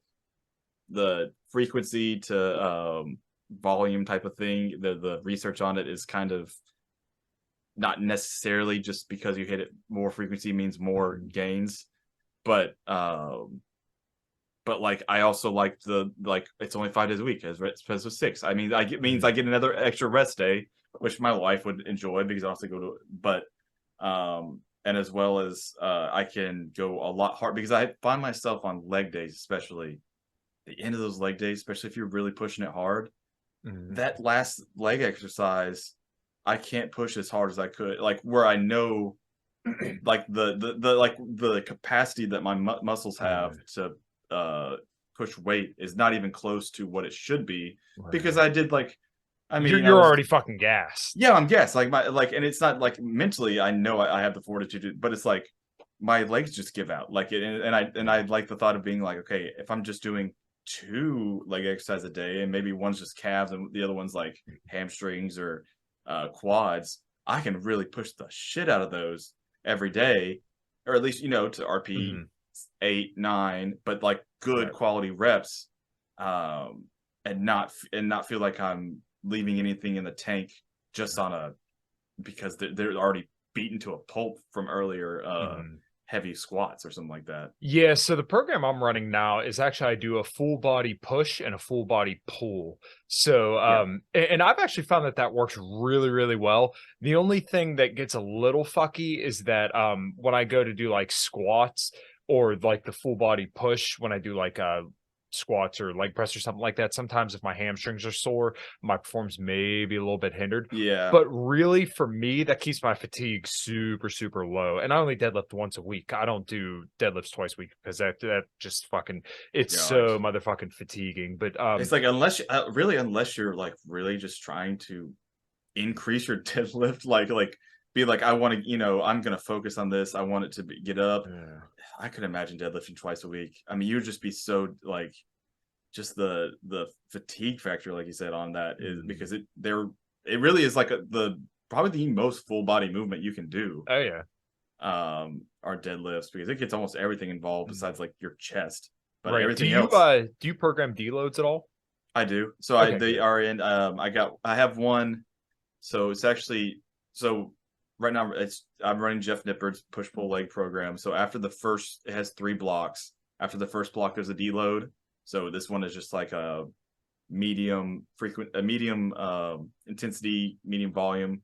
Speaker 1: the frequency to volume type of thing. The research on it is kind of not necessarily just because you hit it more frequency means more
Speaker 2: Mhm.
Speaker 1: gains, but like I also like the like it's only 5 days a week as opposed to 6. I mean, means I
Speaker 2: Mhm.
Speaker 1: get another extra rest day, which my wife would enjoy because I also go to but and as well as I can go a lot hard because I find myself on leg days, especially the end of those leg days, especially if you're really pushing it hard,
Speaker 2: Mhm.
Speaker 1: that last leg exercise, I can't push as hard as I could. Like where I know like the capacity that my muscles have
Speaker 2: Yeah.
Speaker 1: to push weight is not even close to what it should be because
Speaker 2: Right.
Speaker 1: I did like I
Speaker 2: You're
Speaker 1: mean I
Speaker 2: you're
Speaker 1: was
Speaker 2: already fucking gassed.
Speaker 1: yeah I'm guessed like my like and it's not like mentally I know I have the fortitude but it's like my legs just give out like and I like the thought of being like okay if I'm just doing two leg exercise a day and maybe one's just calves and the other one's like hamstrings or quads I can really push the shit out of those every day or at least to RP
Speaker 2: Mhm.
Speaker 1: 8 9 but like good
Speaker 2: Right.
Speaker 1: quality reps um and not feel like I'm leaving anything in the tank just on a because they're already beaten to a pulp from earlier
Speaker 2: Mhm.
Speaker 1: heavy squats or something like that.
Speaker 2: Yeah, so the program I'm running now is actually I do a full body push and a full body pull. So and I've actually found that that works really, really well. The only thing that gets a little fucky is that when I go to do like squats or like the full body push, when I do like squats or leg press or something like that, sometimes if my hamstrings are sore, my performance may be a little bit hindered.
Speaker 1: Yeah.
Speaker 2: But really, for me, that keeps my fatigue super, super low. And I only deadlift once a week. I don't do deadlifts twice a week because that just fucking, it's so motherfucking fatiguing. But
Speaker 1: it's like unless unless you're like really just trying to increase your deadlift, like be like, I want to, I'm gonna focus on this. I want it to get up.
Speaker 2: yeah.
Speaker 1: I could imagine deadlifting twice a week. I mean, you'd just be so like, just the fatigue factor, like you said, on that is because it really is like probably the most full body movement you can do.
Speaker 2: Oh yeah.
Speaker 1: Are deadlifts, because it gets almost everything involved besides like your chest, but
Speaker 2: right.
Speaker 1: everything
Speaker 2: else. Do you program deloads at all?
Speaker 1: I do. So
Speaker 2: okay,
Speaker 1: they are in. I have one. So it's actually right now I'm running Jeff Nippard's push pull leg program. So after the first, it has 3 blocks. After the first block, there's a deload. So this one is just like a medium intensity, medium volume.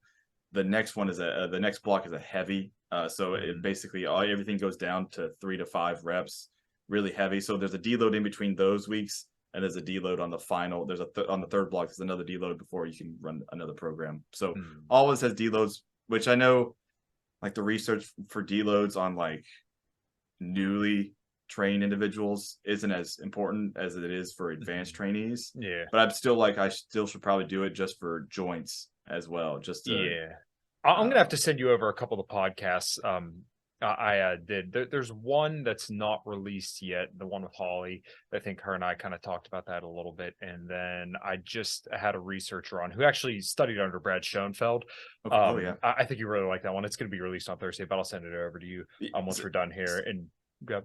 Speaker 1: The next one is the next block is a heavy. So it basically everything goes down to 3 to 5 reps, really heavy. So there's a deload in between those weeks, and there's a deload on the final. There's on the third block, there's another deload before you can run another program. So always has deloads, which I know, like the research for deloads on like newly trained individuals isn't as important as it is for advanced trainees.
Speaker 2: Yeah.
Speaker 1: But I'm still like, I still should probably do it just for joints as well. Just to,
Speaker 2: I'm gonna have to send you over a couple of podcasts. I did. There's one that's not released yet, the one with Holly. I think her and I kind of talked about that a little bit. And then I just had a researcher on who actually studied under Brad Schoenfeld.
Speaker 1: yeah.
Speaker 2: I think you really like that one. It's going to be released on Thursday, but I'll send it over to you once we're done here. And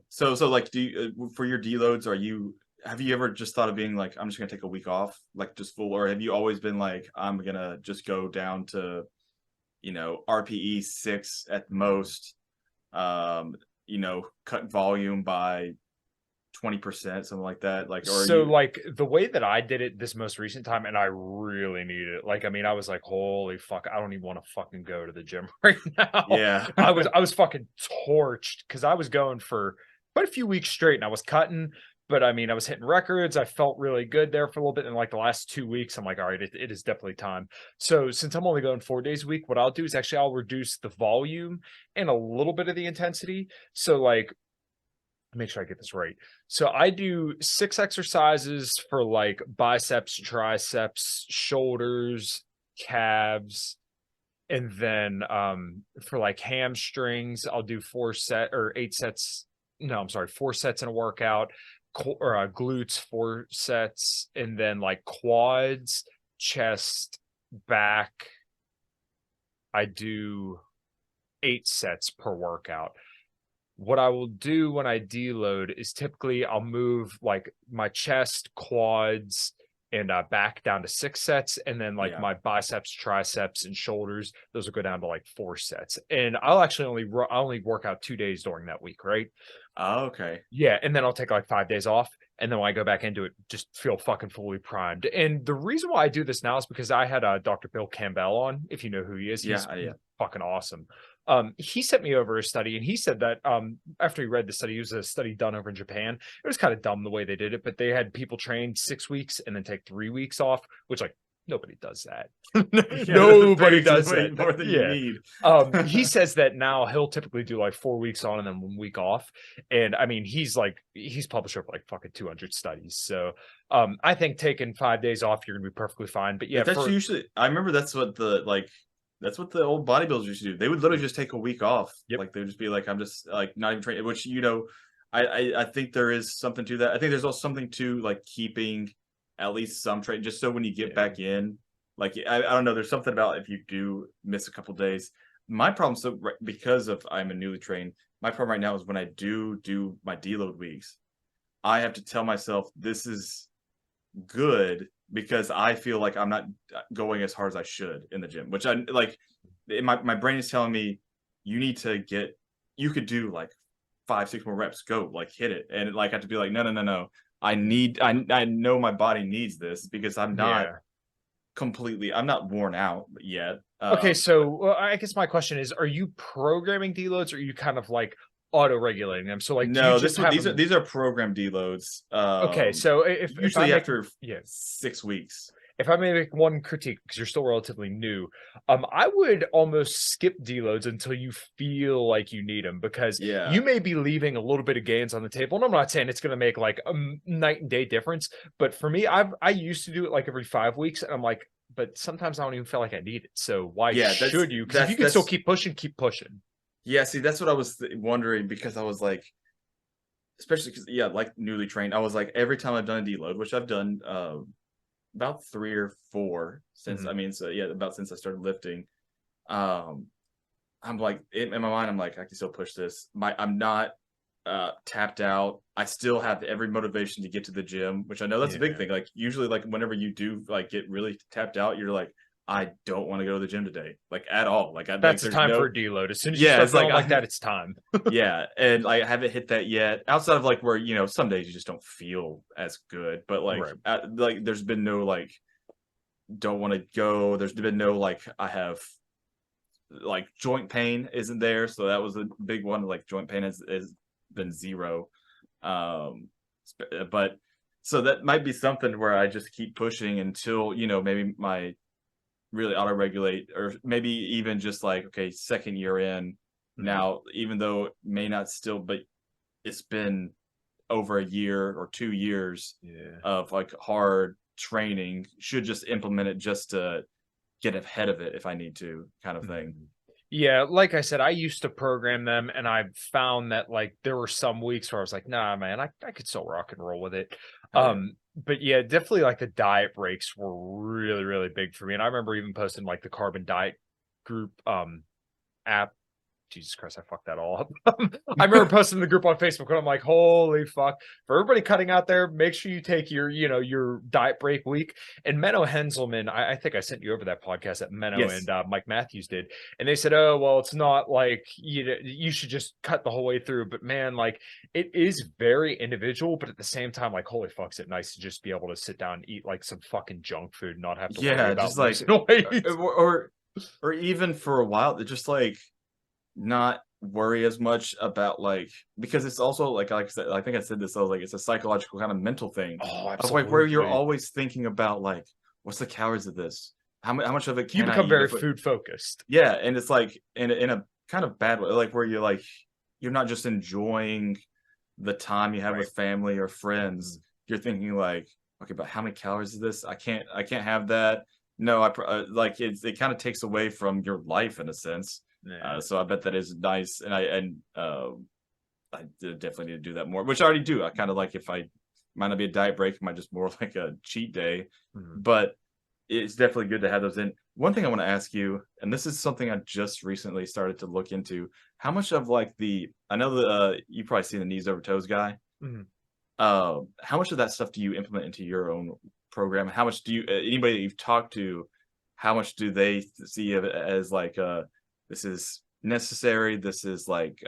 Speaker 1: so like, do you, for your deloads, have you ever just thought of being like, I'm just gonna take a week off, like just full, or have you always been like, I'm gonna just go down to, RPE 6 at most, cut volume by 20%, something like that? Like, or
Speaker 2: so like the way that I did it this most recent time, and I really needed it. Like, I mean, I was like, holy fuck, I don't even want to fucking go to the gym right now.
Speaker 1: Yeah.
Speaker 2: I was fucking torched because I was going for quite a few weeks straight and I was cutting, but I mean, I was hitting records. I felt really good there for a little bit. And like the last 2 weeks, I'm like, all right, it is definitely time. So since I'm only going 4 days a week, what I'll do is actually I'll reduce the volume and a little bit of the intensity. So like, make sure I get this right. So I do 6 exercises for like biceps, triceps, shoulders, calves, and then for like hamstrings, I'll do 4 sets in a workout, or glutes 4 sets, and then like quads, chest, back, I do 8 sets per workout. What I will do when I deload is typically I'll move like my chest, quads, and back down to 6 sets, and then like my biceps, triceps, and shoulders, those will go down to like 4 sets. And I'll actually only work out 2 days during that week, right?
Speaker 1: Oh, okay.
Speaker 2: Yeah, and then I'll take like 5 days off, and then when I go back into it, just feel fucking fully primed. And the reason why I do this now is because I had Dr. Bill Campbell on, if you know who he is. He's fucking awesome. He sent me over a study, and he said that after he read the study, it was a study done over in Japan. It was kind of dumb the way they did it, but they had people train 6 weeks and then take 3 weeks off, which like nobody does that. Nobody does that.
Speaker 1: More than you need.
Speaker 2: He says that now he'll typically do like 4 weeks on and then 1 week off. And I mean, he's published over like fucking 200 studies. So I think taking 5 days off, you're gonna be perfectly fine. But yeah,
Speaker 1: that's usually, I remember that's what that's what the old bodybuilders used to do. They would literally just take a week off.
Speaker 2: Yep.
Speaker 1: Like they would just be like, I'm just like not even training, which, I think there is something to that. I think there's also something to like keeping at least some training, just so when you get back in, like, I don't know, there's something about if you do miss a couple days. My problem, because I'm a newly trained, my problem right now is when I do my deload weeks, I have to tell myself this is good, because I feel like I'm not going as hard as I should in the gym, which I like. My brain is telling me you could do like 5-6 more reps, go, like hit it. And like I have to be like, no. I know my body needs this because I'm not worn out yet.
Speaker 2: Okay, so I guess my question is, are you programming deloads, or are you kind of like auto-regulating them? So like, do you
Speaker 1: no,
Speaker 2: just have
Speaker 1: these are program deloads.
Speaker 2: Okay, so if I
Speaker 1: Usually
Speaker 2: make,
Speaker 1: after
Speaker 2: yeah,
Speaker 1: 6 weeks.
Speaker 2: if I may make one critique, because you're still relatively new, I would almost skip deloads until you feel like you need them, because
Speaker 1: Yeah.
Speaker 2: you may be leaving a little bit of gains on the table. And I'm not saying it's going to make like a night and day difference, but for me, I used to do it like every 5 weeks, and I'm like, but sometimes I don't even feel like I need it. So why should you? Because if you can still keep pushing, keep pushing.
Speaker 1: Yeah, see, that's what I was wondering, because I was like, especially because, yeah, like newly trained, I was like, every time I've done a deload, which I've done about 3 or 4 since, I mean, so yeah, about since I started lifting, I'm like, in my mind, I'm like, I can still push this. I'm not tapped out. I still have every motivation to get to the gym, which I know that's a big thing. Like usually, like whenever you do like get really tapped out, you're like, I don't want to go to the gym today, like at all. Like
Speaker 2: That's
Speaker 1: like,
Speaker 2: time for a deload. As soon as you start
Speaker 1: it's
Speaker 2: feeling like that, it's time.
Speaker 1: yeah, and I haven't hit that yet. Outside of like where some days you just don't feel as good, but like like there's been no like don't want to go. There's been no like I have like joint pain isn't there, so that was a big one. Like joint pain has been 0, but so that might be something where I just keep pushing until maybe my really auto regulate, or maybe even just like, okay, second year in now, even though it may not still, but it's been over a year or 2 years of like hard training, should just implement it just to get ahead of it if I need to, kind of thing.
Speaker 2: Yeah, like I said, I used to program them, and I found that like there were some weeks where I was like, nah, man, I could still rock and roll with it. But yeah, definitely like the diet breaks were really, really big for me. And I remember even posting like the carbon diet group app. Jesus Christ, I fucked that all up. I remember posting the group on Facebook, and I'm like, holy fuck. For everybody cutting out there, make sure you take your diet break week. And Menno Henselman, I think I sent you over that podcast that Menno and Mike Matthews did. And they said, oh, well, it's not like you should just cut the whole way through. But man, like it is very individual, but at the same time, like, holy fuck, is it nice to just be able to sit down and eat like some fucking junk food and not have to worry about
Speaker 1: just like or even for a while, just like not worry as much about like, because it's also like I said, I think I said this, I was like, it's a psychological kind of mental thing.
Speaker 2: Oh,
Speaker 1: of like where you're always thinking about like, what's the calories of this, how much of it can
Speaker 2: you become very food focused.
Speaker 1: Yeah, and it's like in a kind of bad way, like where you're like, you're not just enjoying the time you have with family or friends, you're thinking like, okay, but how many calories is this? I can't have that. No, like it kind of takes away from your life in a sense. So I bet that is nice, and I definitely need to do that more, which I already do. I kind of like, if I might not be a diet break, it might just more like a cheat day, but it's definitely good to have those in. One thing I want to ask you, and this is something I just recently started to look into, how much of like I know that you probably seen the knees over toes guy. How much of that stuff do you implement into your own program? How much do you anybody that you've talked to, how much do they see it as like this is necessary, this is like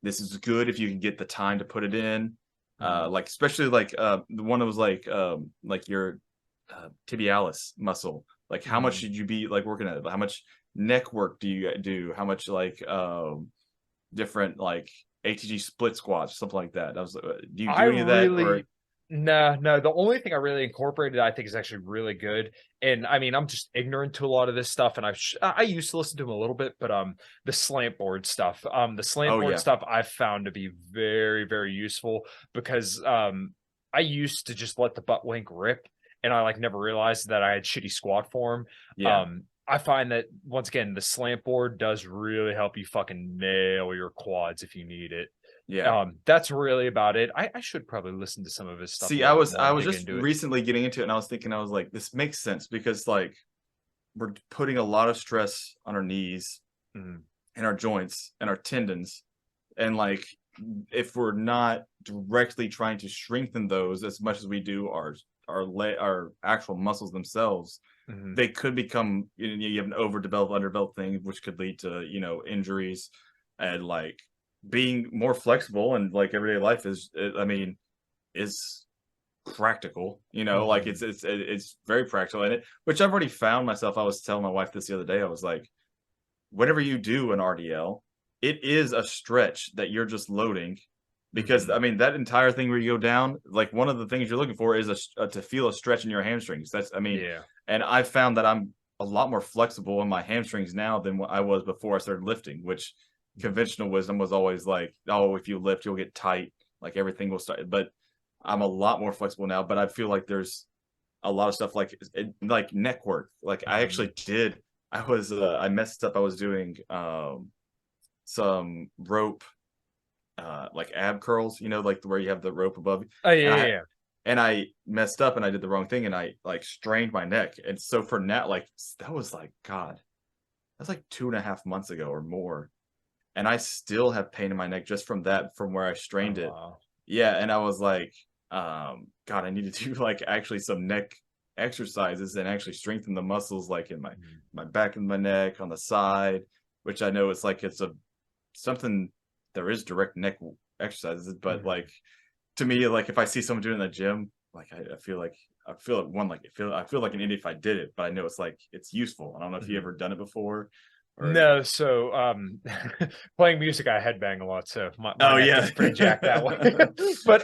Speaker 1: this is good if you can get the time to put it in, like especially like the one that was like your tibialis muscle, like how much should you be like working at it? How much neck work do you do? How much like different like ATG split squats, something like that? I was do you do any of that? Or
Speaker 2: No. The only thing I really incorporated, I think, is actually really good. And I mean, I'm just ignorant to a lot of this stuff, and I used to listen to him a little bit, but the slant board stuff, stuff I've found to be very, very useful, because I used to just let the butt wink rip, and I like never realized that I had shitty squat form. I find that once again, the slant board does really help you fucking nail your quads if you need it. That's really about it. I should probably listen to some of his stuff.
Speaker 1: See, I was just recently getting into it, and I was thinking, I was like, this makes sense, because like we're putting a lot of stress on our knees and our joints and our tendons, and like if we're not directly trying to strengthen those as much as we do our actual muscles themselves, they could become, you have an overdeveloped, underdeveloped thing, which could lead to injuries and like being more flexible and like everyday life is practical, like it's very practical, and which I've already found myself. I was telling my wife this the other day. I was like, whenever you do an RDL, it is a stretch that you're just loading, because I mean that entire thing where you go down, like one of the things you're looking for is to feel a stretch in your hamstrings.
Speaker 2: Yeah.
Speaker 1: And I found that I'm a lot more flexible in my hamstrings now than what I was before I started lifting, which conventional wisdom was always like, oh, if you lift, you'll get tight, like everything will start. But I'm a lot more flexible now. But I feel like there's a lot of stuff like neck work. Like I actually did. I messed up. I was doing some rope, like ab curls, like where you have the rope above you.
Speaker 2: Oh yeah.
Speaker 1: And I messed up and I did the wrong thing and I like strained my neck. And so for now, like that was like, God, that's like 2.5 months ago or more. And I still have pain in my neck just from where I strained it.
Speaker 2: Wow.
Speaker 1: Yeah. And I was like, God, I need to do like actually some neck exercises and actually strengthen the muscles, like in my back and my neck, on the side, which I know it's something, there is direct neck exercises, but like, to me, like if I see someone doing it in the gym, like I feel like I feel like an idiot if I did it, but I know it's useful. I don't know if you ever done it before.
Speaker 2: No, so playing music, I headbang a lot, so my
Speaker 1: Oh
Speaker 2: neck
Speaker 1: yeah,
Speaker 2: is pretty jacked that way. But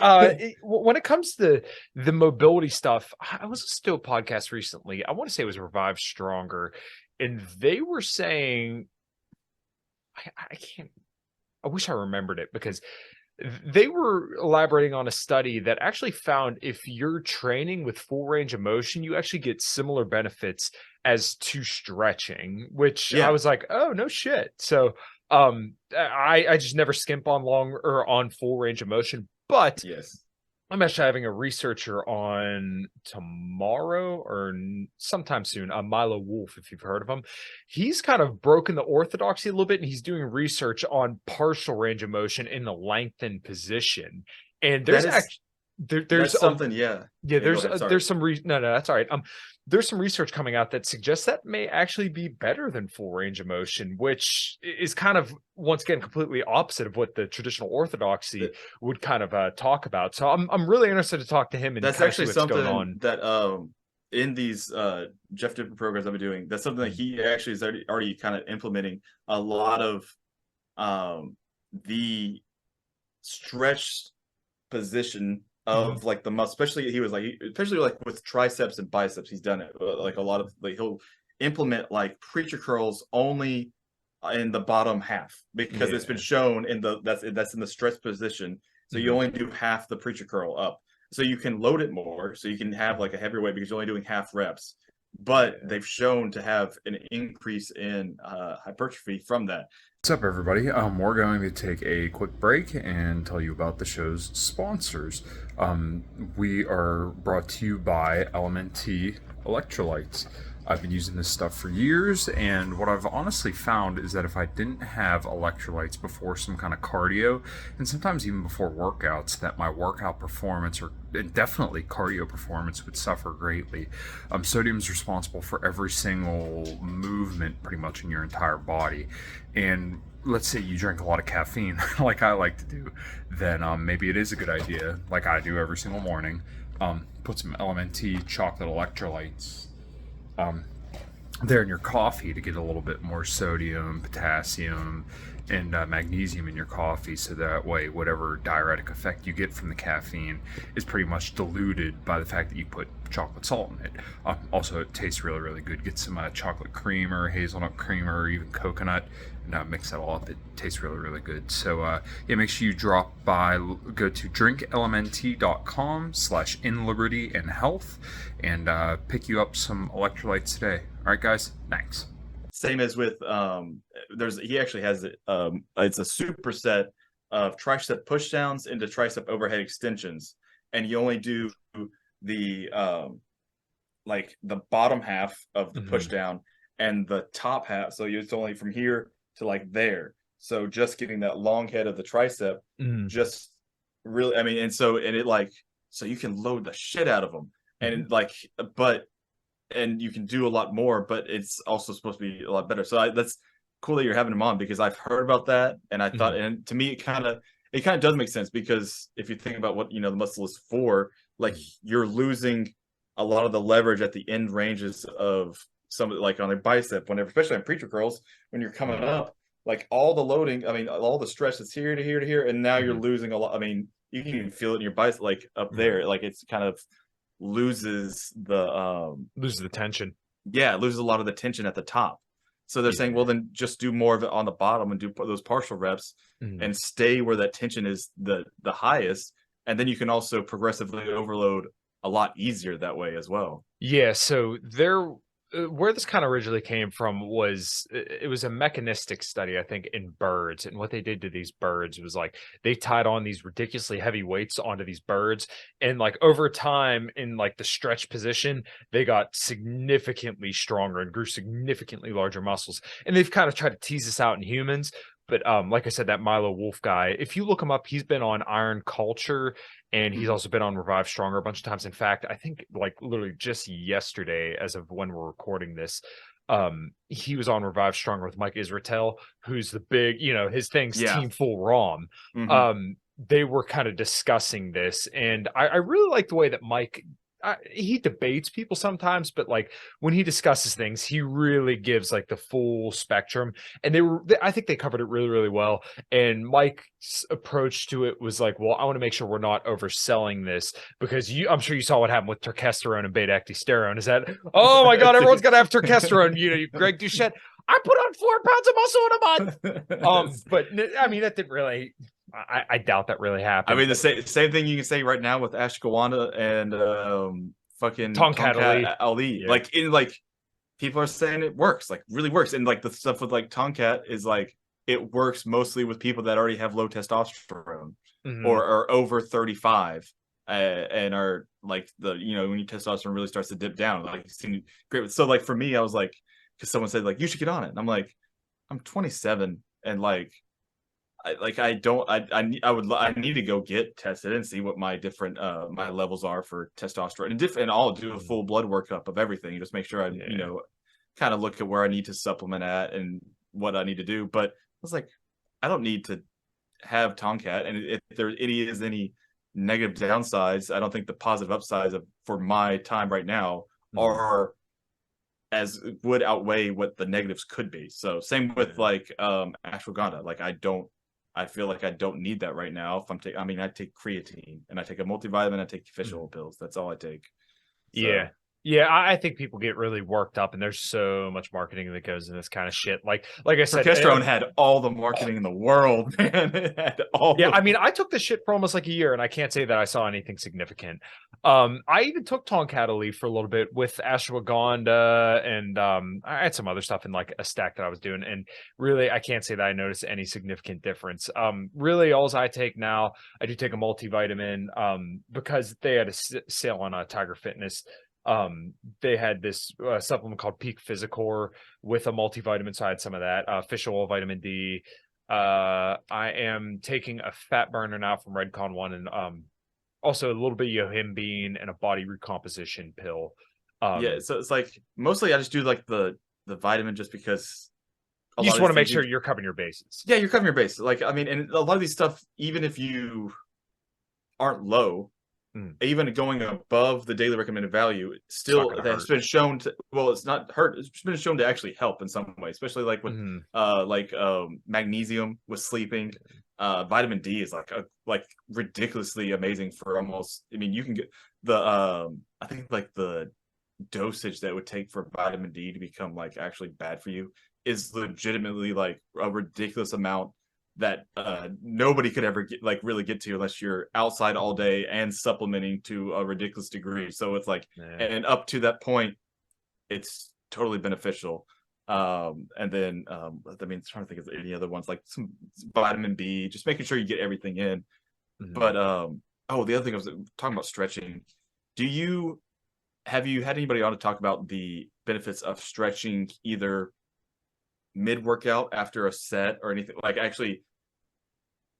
Speaker 2: when it comes to the mobility stuff, I was listening to a podcast recently. I want to say it was Revive Stronger, and they were saying, I can't. I wish I remembered it, because they were elaborating on a study that actually found if you're training with full range of motion, you actually get similar benefits as to stretching, which I was like, oh, no shit. So I just never skimp on on full range of motion. But
Speaker 1: yes,
Speaker 2: I'm actually having a researcher on tomorrow or sometime soon, Milo Wolf, if you've heard of him. He's kind of broken the orthodoxy a little bit, and he's doing research on partial range of motion in the lengthened position. And there's there's
Speaker 1: something,
Speaker 2: there's some no, that's all right. There's some research coming out that suggests that may actually be better than full range of motion, which is kind of, once again, completely opposite of what the traditional orthodoxy would kind of talk about. So I'm really interested to talk to him and
Speaker 1: that's
Speaker 2: kind
Speaker 1: actually
Speaker 2: of see what's
Speaker 1: something
Speaker 2: going on.
Speaker 1: that in these Jeff Different programs I've been doing, that's something that he actually is already kind of implementing a lot of the stretched position of like the muscle, especially like with triceps and biceps. He's done it like a lot of, like he'll implement like preacher curls only in the bottom half, because it's been shown that's in the stretch position, so you only do half the preacher curl up, so you can load it more, so you can have like a heavier weight because you're only doing half reps, but they've shown to have an increase in hypertrophy from that.
Speaker 5: What's up, everybody? We're going to take a quick break and tell you about the show's sponsors. We are brought to you by LMNT electrolytes. I've been using this stuff for years, and what I've honestly found is that if I didn't have electrolytes before some kind of cardio, and sometimes even before workouts, that my workout performance, or definitely cardio performance, would suffer greatly. Sodium is responsible for every single movement pretty much in your entire body, and let's say you drink a lot of caffeine like I like to do, then maybe it is a good idea, like I do every single morning, put some LMNT chocolate electrolytes there in your coffee to get a little bit more sodium, potassium, and magnesium in your coffee, so that way whatever diuretic effect you get from the caffeine is pretty much diluted by the fact that you put chocolate salt in it. Also, it tastes really, really good. Get some chocolate cream or hazelnut cream or even coconut, and mix that all up. It tastes really, really good. So make sure you go to drinklmnt.com/inlibertyandhealth and pick you up some electrolytes today. All right, guys, thanks.
Speaker 1: Same as with he actually has it, it's a superset of tricep pushdowns into tricep overhead extensions, and you only do the like the bottom half of the pushdown and the top half, so it's only from here to like there, so just getting that long head of the tricep, just really, I mean, and it like, so you can load the shit out of them, and like, and you can do a lot more, but it's also supposed to be a lot better. So cool that you're having him on, because I've heard about that, and I thought, and to me, it kind of does make sense, because if you think about what the muscle is for, like you're losing a lot of the leverage at the end ranges of some, like on a bicep, whenever, especially on preacher curls, when you're coming up, like all the loading, I mean, all the stress is here to here to here, and now you're losing a lot. I mean, you can even feel it in your bicep, like up there, like it's kind of loses
Speaker 2: the tension.
Speaker 1: Yeah, it loses a lot of the tension at the top. So they're saying, well, then just do more of it on the bottom and do those partial reps and stay where that tension is the highest. And then you can also progressively overload a lot easier that way as well.
Speaker 2: Yeah. So where this kind of originally came from was, it was a mechanistic study, I think, in birds. And what they did to these birds was like they tied on these ridiculously heavy weights onto these birds. And like over time, in like the stretch position, they got significantly stronger and grew significantly larger muscles. And they've kind of tried to tease this out in humans. But like I said, that Milo Wolf guy, if you look him up, he's been on Iron Culture, and he's also been on Revive Stronger a bunch of times. In fact, I think like literally just yesterday, as of when we're recording this, he was on Revive Stronger with Mike Israetel, who's the big, his thing's Team Full ROM. They were kind of discussing this, and I really like the way that Mike, he debates people sometimes, but like when he discusses things, he really gives like the full spectrum. And I think they covered it really, really well. And Mike's approach to it was like, well, I want to make sure we're not overselling this, because I'm sure you saw what happened with terkesterone and beta actisterone. Is that, oh my God, everyone's got to have terkesterone. Greg Duchette, I put on 4 pounds of muscle in a month. But I mean, that didn't really, I doubt that really happened.
Speaker 1: I mean, the same thing you can say right now with Ashwagandha and fucking
Speaker 2: Tonkat
Speaker 1: Ali.
Speaker 2: Yeah.
Speaker 1: Like people are saying it works, like really works. And like the stuff with like Tonkat is like it works mostly with people that already have low testosterone or are over 35 and are like when your testosterone really starts to dip down. Like it seemed great. So like for me, I was like, because someone said like you should get on it. And I'm like, I'm 27 and like. I need to go get tested and see what my different my levels are for testosterone and I'll do a full blood workup of everything and just make sure I kind of look at where I need to supplement at and what I need to do. But I was like, I don't need to have Tonkat, and if there is any negative downsides, I don't think the positive upsides for my time right now are as would outweigh what the negatives could be. So same with like ashwagandha. Like I feel like I don't need that right now. If I take creatine and I take a multivitamin, I take fish oil pills. That's all I take. So.
Speaker 2: Yeah, I think people get really worked up, and there's so much marketing that goes in this kind of shit. Like I said,
Speaker 1: progesterone had all the marketing in the world, man. It had all.
Speaker 2: Yeah, I mean, I took this shit for almost like a year, and I can't say that I saw anything significant. I even took Tonkat for a little bit with ashwagandha, and I had some other stuff in like a stack that I was doing, and really, I can't say that I noticed any significant difference. Really, all I take now, I do take a multivitamin, because they had a sale on Tiger Fitness. They had this supplement called Peak Physicore with a multivitamin, so I had some of that. Fish oil, vitamin D. I am taking a fat burner now from Redcon One, and also a little bit of yohimbine and a body recomposition pill.
Speaker 1: So it's like mostly I just do like the vitamin just because
Speaker 2: you just want to make sure you're covering your bases.
Speaker 1: Yeah, you're covering your bases. Like I mean, and a lot of these stuff, even if you aren't low. Even going above the daily recommended value, still that's been shown to. Well, it's not hurt. It's been shown to actually help in some way, especially like with magnesium with sleeping. Vitamin D is like ridiculously amazing for almost. I mean, you can get the I think like the dosage that it would take for vitamin D to become like actually bad for you is legitimately like a ridiculous amount that nobody could ever really get to unless you're outside all day and supplementing to a ridiculous degree. So it's like, and up to that point, it's totally beneficial. And then, I mean, trying to think of any other ones, like some vitamin B, just making sure you get everything in. But, the other thing I was talking about stretching. Have you had anybody on to talk about the benefits of stretching either mid-workout after a set or anything, like actually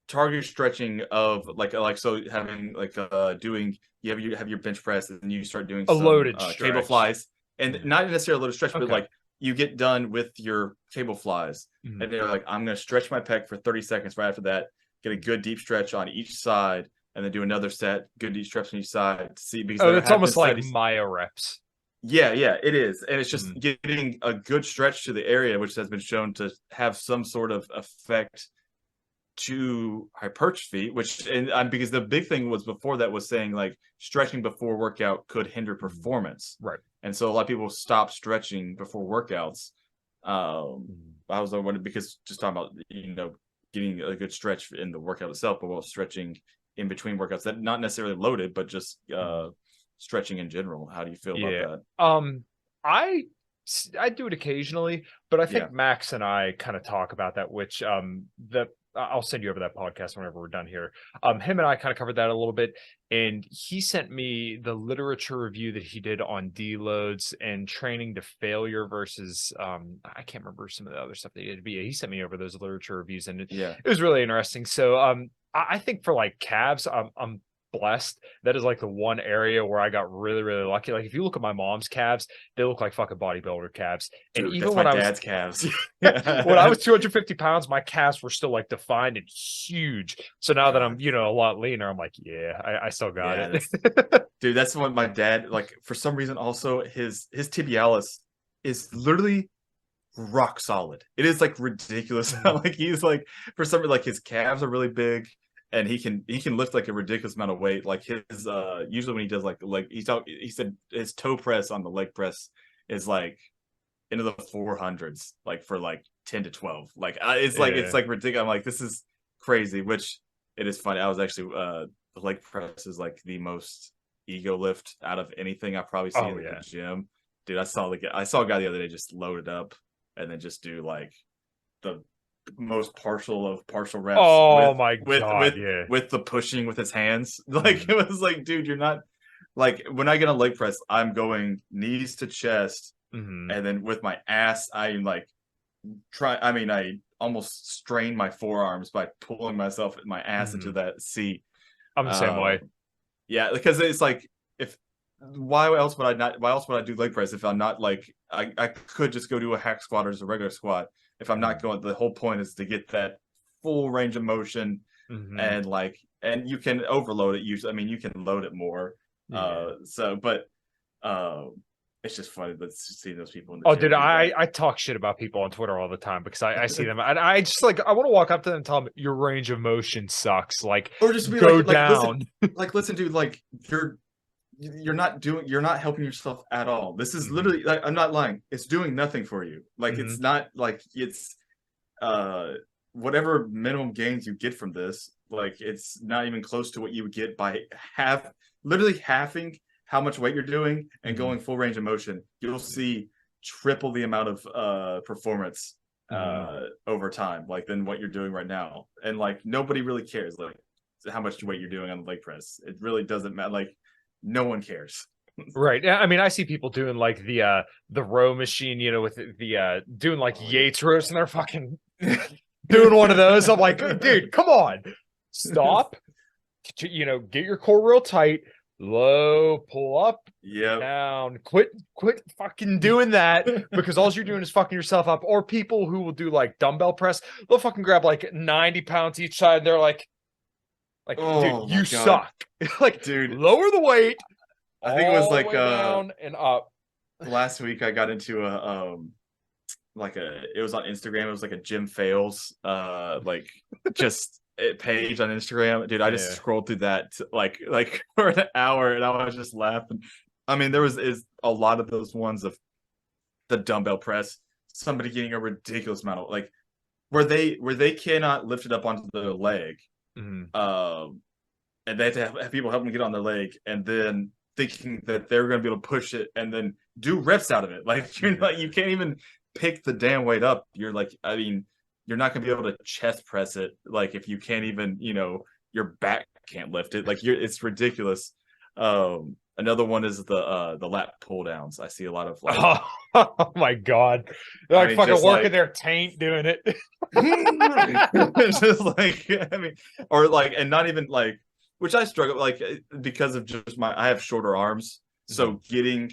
Speaker 1: target stretching of like so having like doing you have your bench press and you start doing
Speaker 2: a loaded
Speaker 1: cable flies and not necessarily a loaded stretch, but like you get done with your cable flies, and they're like, I'm going to stretch my pec for 30 seconds right after that, get a good deep stretch on each side, and then do another set, good deep stretch on each side to see, because
Speaker 2: it's almost like myo reps.
Speaker 1: Yeah, it is. And it's just getting a good stretch to the area, which has been shown to have some sort of effect to hypertrophy, which, and because the big thing was before that was saying like stretching before workout could hinder performance.
Speaker 2: Right.
Speaker 1: And so a lot of people stop stretching before workouts. I was wondering, because just talking about, getting a good stretch in the workout itself, but while stretching in between workouts, that not necessarily loaded, but just stretching in general. How do you feel about
Speaker 2: that? I do it occasionally, but I think Max and I kind of talk about that, which I'll send you over that podcast whenever we're done here. Him and I kind of covered that a little bit, and he sent me the literature review that he did on deloads and training to failure versus I can't remember some of the other stuff that he did, but yeah, he sent me over those literature reviews, and it was really interesting. So I think for like calves, I'm blessed. That is like the one area where I got really, really lucky. Like if you look at my mom's calves, they look like fucking bodybuilder calves. And
Speaker 1: Dude,
Speaker 2: even
Speaker 1: when I was dad's calves,
Speaker 2: when I was 250 pounds, my calves were still like defined and huge. So now that I'm, a lot leaner, I'm like, I still got it.
Speaker 1: Dude, that's what my dad, like, for some reason, also his tibialis is literally rock solid. It is like ridiculous. Like he's like, for some reason, like his calves are really big. And he can lift like a ridiculous amount of weight. Like his usually when he does like he said his toe press on the leg press is like into the 400s, like for like 10 to 12. Like it's like ridiculous. I'm like, this is crazy. Which it is funny. I was actually the leg press is like the most ego lift out of anything I've probably seen in the gym. Dude, I saw a guy the other day just load it up and then just do like the most partial reps.
Speaker 2: Oh my god!
Speaker 1: With the pushing with his hands, like it was like, dude, you're not like, when I get a leg press, I'm going knees to chest, and then with my ass, I'm like I almost strain my forearms by pulling my ass into that seat.
Speaker 2: I'm the same way.
Speaker 1: Yeah, because it's like, why else would I do leg press if I'm not like, I could just go do a hack squat or just a regular squat. If I'm not going, the whole point is to get that full range of motion, and you can overload it. Usually, I mean, you can load it more. It's just funny to see those people in the gym.
Speaker 2: Dude, I talk shit about people on Twitter all the time because I see them, and I just like, I want to walk up to them and tell them your range of motion sucks. Like,
Speaker 1: or just be
Speaker 2: go down.
Speaker 1: Listen, dude, like you're not helping yourself at all. This is literally, like, I'm not lying, it's doing nothing for you. Like it's not like, it's whatever minimum gains you get from this, like it's not even close to what you would get by literally halving how much weight you're doing and going full range of motion. You'll see triple the amount of performance over time, like, than what you're doing right now. And like, nobody really cares like how much weight you're doing on the leg press. It really doesn't matter. Like, no one cares.
Speaker 2: Right. I mean, I see people doing like the row machine, with the doing like Yates rows, and they're fucking doing one of those. I'm like, dude, come on, stop. Get your core real tight, low, pull up, down. Quit fucking doing that, because all you're doing is fucking yourself up. Or people who will do like dumbbell press, they'll fucking grab like 90 pounds each side. And they're like, dude, you suck. Like, dude, lower the weight.
Speaker 1: I think it was like
Speaker 2: down and up.
Speaker 1: Last week I got into it was on Instagram. It was like a gym fails just page on Instagram. Dude, I just scrolled through that like for an hour, and I was just laughing. I mean, there is a lot of those ones of the dumbbell press, somebody getting a ridiculous amount of, like, where they cannot lift it up onto their leg. And they have to have people help them get on their leg, and then thinking that they're going to be able to push it and then do reps out of it. Like, you're like, you can't even pick the damn weight up. You're like, I mean, you're not going to be able to chest press it. Like, if you can't even, your back can't lift it. Like, it's ridiculous. Another one is the lat pull downs. I see a lot of like,
Speaker 2: oh my god, they're like fucking working their taint doing it.
Speaker 1: It's just like, I mean, or like, and not even like, which I struggle like, because of just I have shorter arms, so getting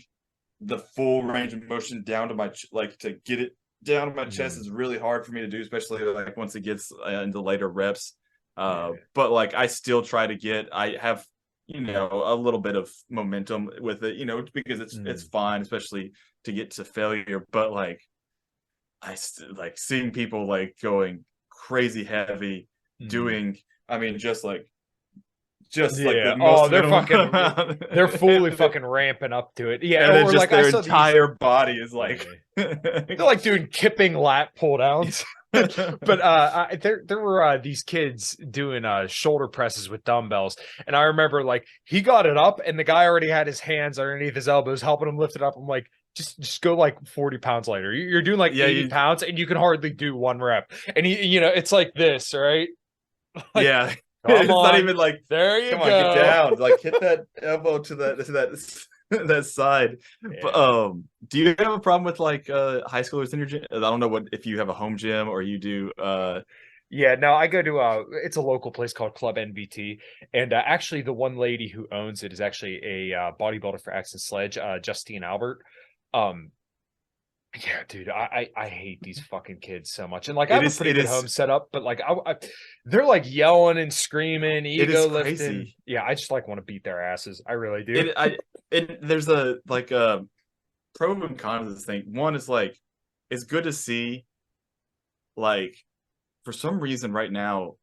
Speaker 1: the full range of motion down to my like to get it down to my chest is really hard for me to do, especially like once it gets into later reps. But like I still try to get, I have, you know, a little bit of momentum with it, you know, because it's fine, especially to get to failure. But like like seeing people like going crazy heavy, doing, I mean, just like the most
Speaker 2: they're
Speaker 1: minimum
Speaker 2: fucking
Speaker 1: amount.
Speaker 2: they're fully fucking ramping up to it. Yeah,
Speaker 1: And then
Speaker 2: or
Speaker 1: just
Speaker 2: like I
Speaker 1: their
Speaker 2: saw
Speaker 1: entire body is like
Speaker 2: they're like doing kipping lat pull downs. But there were these kids doing shoulder presses with dumbbells, and I remember like he got it up, and the guy already had his hands underneath his elbows, helping him lift it up. I'm like, just go like 40 pounds later. You're doing like 80 pounds, and you can hardly do one rep. And it's like this, right? Like,
Speaker 1: yeah.
Speaker 2: Come
Speaker 1: it's
Speaker 2: on.
Speaker 1: not even like
Speaker 2: there you
Speaker 1: come
Speaker 2: go.
Speaker 1: on, get down. Like hit that elbow to that side.
Speaker 2: Yeah.
Speaker 1: But do you have a problem with like high schoolers in your gym? I don't know what if you have a home gym or you do
Speaker 2: Yeah, no, I go to it's a local place called Club NBT, and actually the one lady who owns it is actually a bodybuilder for Axe and Sledge, Justine Albert. Yeah, dude, I hate these fucking kids so much, and like I have a pretty good home setup, but like they're like yelling and screaming, ego lifting. Crazy. Yeah, I just like want to beat their asses. I really do.
Speaker 1: There's a like a pro and con of this thing. One is like it's good to see, like for some reason right now,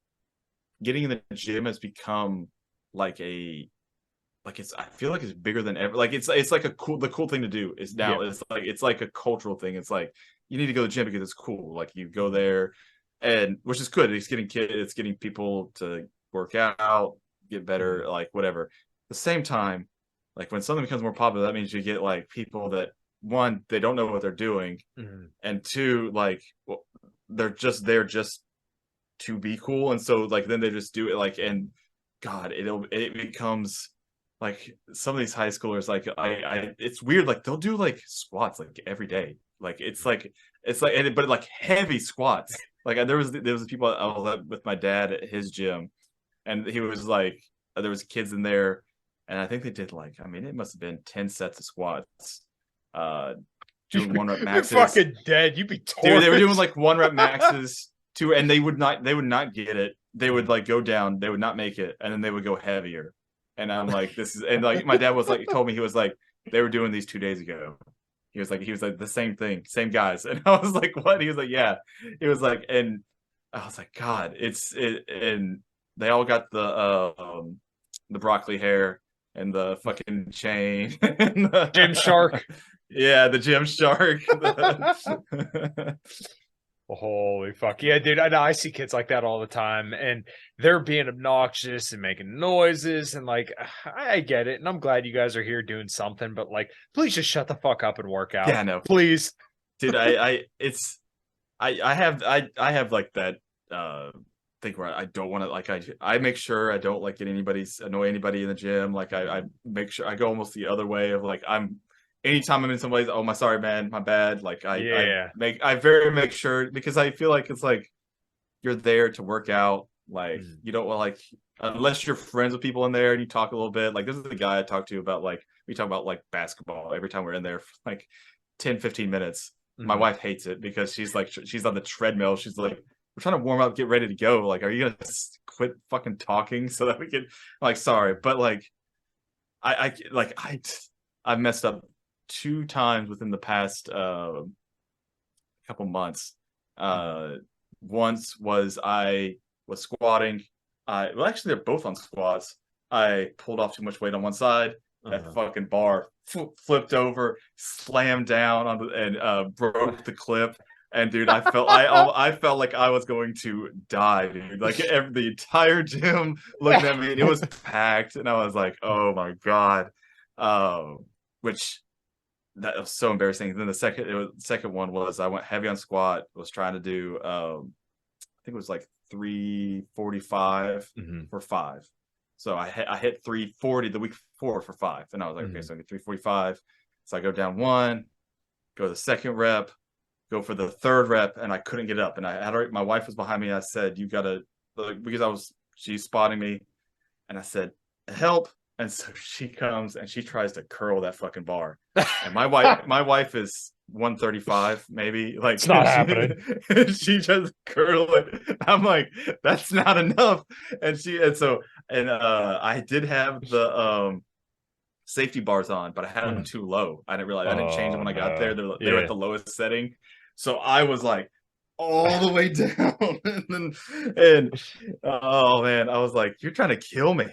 Speaker 1: getting in the gym has become like I feel like it's bigger than ever. Like it's like the cool thing to do is now it's like a cultural thing. It's like you need to go to the gym because it's cool. Like you go there, and which is good. It's getting people to work out, get better, like whatever. At the same time, like when something becomes more popular, that means you get like people that one, they don't know what they're doing, and two, like they're just to be cool, and so like then they just do it like, and God, it becomes like some of these high schoolers, like it's weird, like they'll do like squats like every day, like but like heavy squats. Like there was people I was with my dad at his gym, and he was like there was kids in there, and I think they did like, I mean, it must have been 10 sets of squats, doing 1 rep maxes.
Speaker 2: You're fucking dead. You'd be torn.
Speaker 1: Dude, they were doing like 1 rep maxes too, and they would not get it. They would like go down, they would not make it, and then they would go heavier. And I'm like, this is, and like my dad was like, he told me, he was like, they were doing these 2 days ago. He was like the same thing, same guys. And I was like, what? He was like, yeah. He was like, and I was like, God, and they all got the broccoli hair and the fucking chain. And the
Speaker 2: Gym shark.
Speaker 1: Yeah, the gym shark.
Speaker 2: Holy fuck. Yeah, dude. I see kids like that all the time, and they're being obnoxious and making noises, and like I get it, and I'm glad you guys are here doing something, but like please just shut the fuck up and work out.
Speaker 1: Yeah, no.
Speaker 2: Please.
Speaker 1: Dude, I have like that thing where I don't want to, like I make sure I don't like annoy anybody in the gym. Like I make sure I go almost the other way of like anytime I'm in some place, oh my, sorry man, my bad. Like I make sure, because I feel like it's like you're there to work out. Like you don't want, like, unless you're friends with people in there and you talk a little bit. Like this is the guy I talked to about, like we talk about like basketball every time we're in there for like 10-15 minutes. My wife hates it because she's like, she's on the treadmill. She's like, we're trying to warm up, get ready to go. Like, are you gonna quit fucking talking so that we can, like, sorry, but like I messed up 2 times within the past couple months. Once was I was squatting. Well, actually, they're both on squats. I pulled off too much weight on one side. That fucking bar flipped over, slammed down on and broke the clip. And dude, I felt like I was going to die, dude. Like the entire gym looked at me, and it was packed, and I was like, oh my God. Which that was so embarrassing. And then the second one was I went heavy on squat. Was trying to do I think it was like 345 for 5. So I hit 340 the week before for 5, and I was like, okay, so I get 345. So I go down 1, go to the second rep, go for the third rep, and I couldn't get up. And I had my wife was behind me. I said, you gotta, because she's spotting me, and I said, help. And so she comes and she tries to curl that fucking bar. And my wife is 135, maybe. Like
Speaker 2: It's not happening.
Speaker 1: She just curl it. I'm like, that's not enough. And I did have the safety bars on, but I had them too low. I didn't realize I didn't change them when I got there. They were at the lowest setting. So I was like all the way down. and oh man, I was like, you're trying to kill me.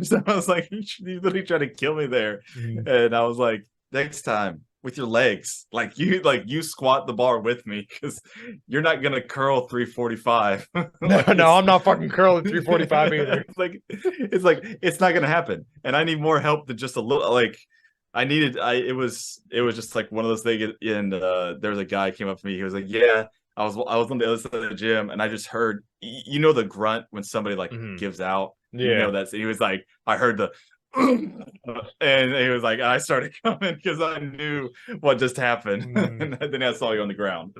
Speaker 1: So I was like, you literally trying to kill me there. And I was like, next time with your legs, like you squat the bar with me, because you're not gonna curl 345.
Speaker 2: No, I'm not fucking curling 345 either.
Speaker 1: It's like it's not gonna happen. And I need more help than just a little. Like it was just like one of those things. And there was a guy came up to me. He was like, yeah, I was on the other side of the gym, and I just heard, the grunt when somebody like gives out. That's, he was like, I heard the and he was like, I started coming because I knew what just happened. And then I saw you on the ground.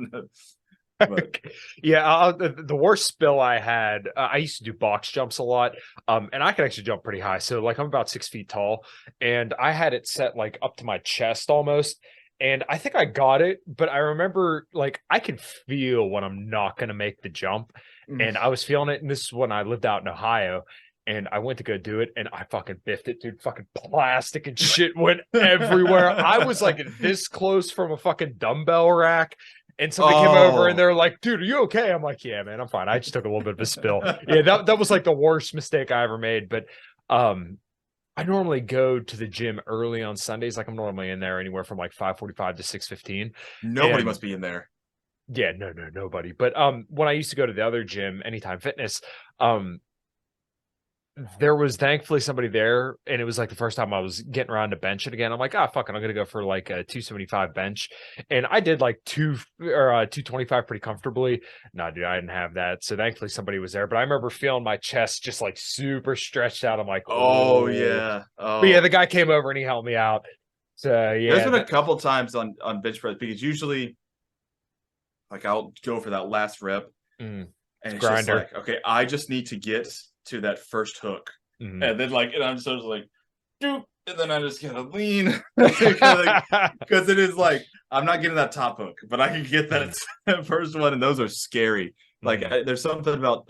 Speaker 1: But
Speaker 2: yeah, the worst spill I had, I used to do box jumps a lot, and I can actually jump pretty high. So like I'm about 6 feet tall, and I had it set like up to my chest almost. And I think I got it, but I remember like I can feel when I'm not going to make the jump. And I was feeling it. And this is when I lived out in Ohio. And I went to go do it, and I fucking biffed it, dude. Fucking plastic and shit went everywhere. I was like this close from a fucking dumbbell rack. And somebody came over and they're like, dude, are you okay? I'm like, yeah, man, I'm fine. I just took a little bit of a spill. Yeah, that was like the worst mistake I ever made. But I normally go to the gym early on Sundays. Like I'm normally in there anywhere from like 5:45 to 6:15.
Speaker 1: Nobody must be in there.
Speaker 2: Yeah, no, nobody. But when I used to go to the other gym, Anytime Fitness, there was thankfully somebody there, and it was like the first time I was getting around to bench it again. I'm like, fuck it, I'm gonna go for like a 275 bench, and I did like 225 pretty comfortably. No, dude, I didn't have that, so thankfully somebody was there. But I remember feeling my chest just like super stretched out. I'm like,
Speaker 1: yeah.
Speaker 2: But yeah, the guy came over and he helped me out. So yeah,
Speaker 1: there's been a couple times on bench press, because usually like I'll go for that last rep, and it's just like, okay, I just need to get to that first hook, and then and I'm just like, doop, and then I just gotta lean, because it is like I'm not getting that top hook, but I can get that first one, and those are scary. Like there's something about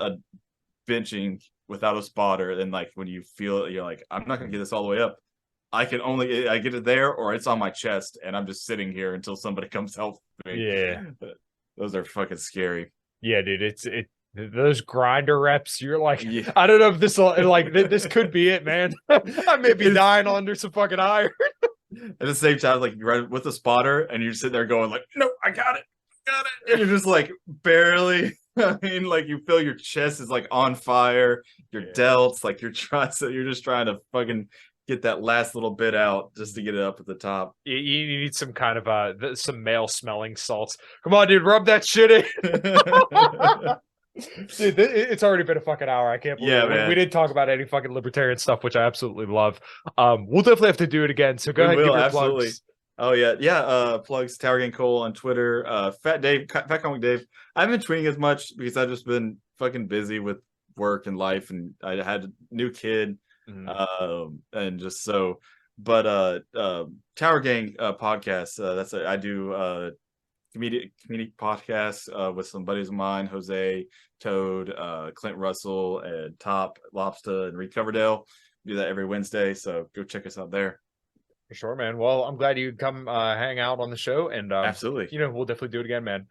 Speaker 1: benching without a spotter, and like when you feel it, you're like, I'm not gonna get this all the way up. I get it there, or it's on my chest, and I'm just sitting here until somebody comes help me.
Speaker 2: Yeah,
Speaker 1: those are fucking scary.
Speaker 2: Yeah, dude, those grinder reps, you're like, I don't know if this will, like, this could be it, man. I may be dying under some fucking iron.
Speaker 1: At the same time, like, you're with a spotter, and you're sitting there going like, no, I got it. And you're just like barely. I mean, like, you feel your chest is like on fire, your delts, like you're just trying to fucking get that last little bit out just to get it up at the top.
Speaker 2: You need some kind of some male smelling salts. Come on, dude, rub that shit in. Dude, it's already been a fucking hour. I can't believe it. We didn't talk about any fucking libertarian stuff, which I absolutely love. We'll definitely have to do it again. So go ahead and give your plugs.
Speaker 1: Oh yeah. Plugs Tower Gang Cole on Twitter. Fat Comic Dave. I haven't been tweeting as much because I've just been fucking busy with work and life, and I had a new kid, and just so. But Tower Gang podcast. I do comedic podcast with some buddies of mine, Jose, Toad, Clint Russell, and Top, Lobster, and Reed Coverdale. We do that every Wednesday, so go check us out there.
Speaker 2: For sure, man. Well, I'm glad you come hang out on the show, and
Speaker 1: absolutely,
Speaker 2: we'll definitely do it again, man.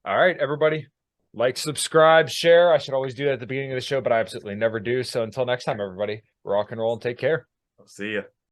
Speaker 2: All right, everybody, like, subscribe, share. I should always do that at the beginning of the show, but I absolutely never do. So until next time, everybody, rock and roll and take care.
Speaker 1: I'll see ya.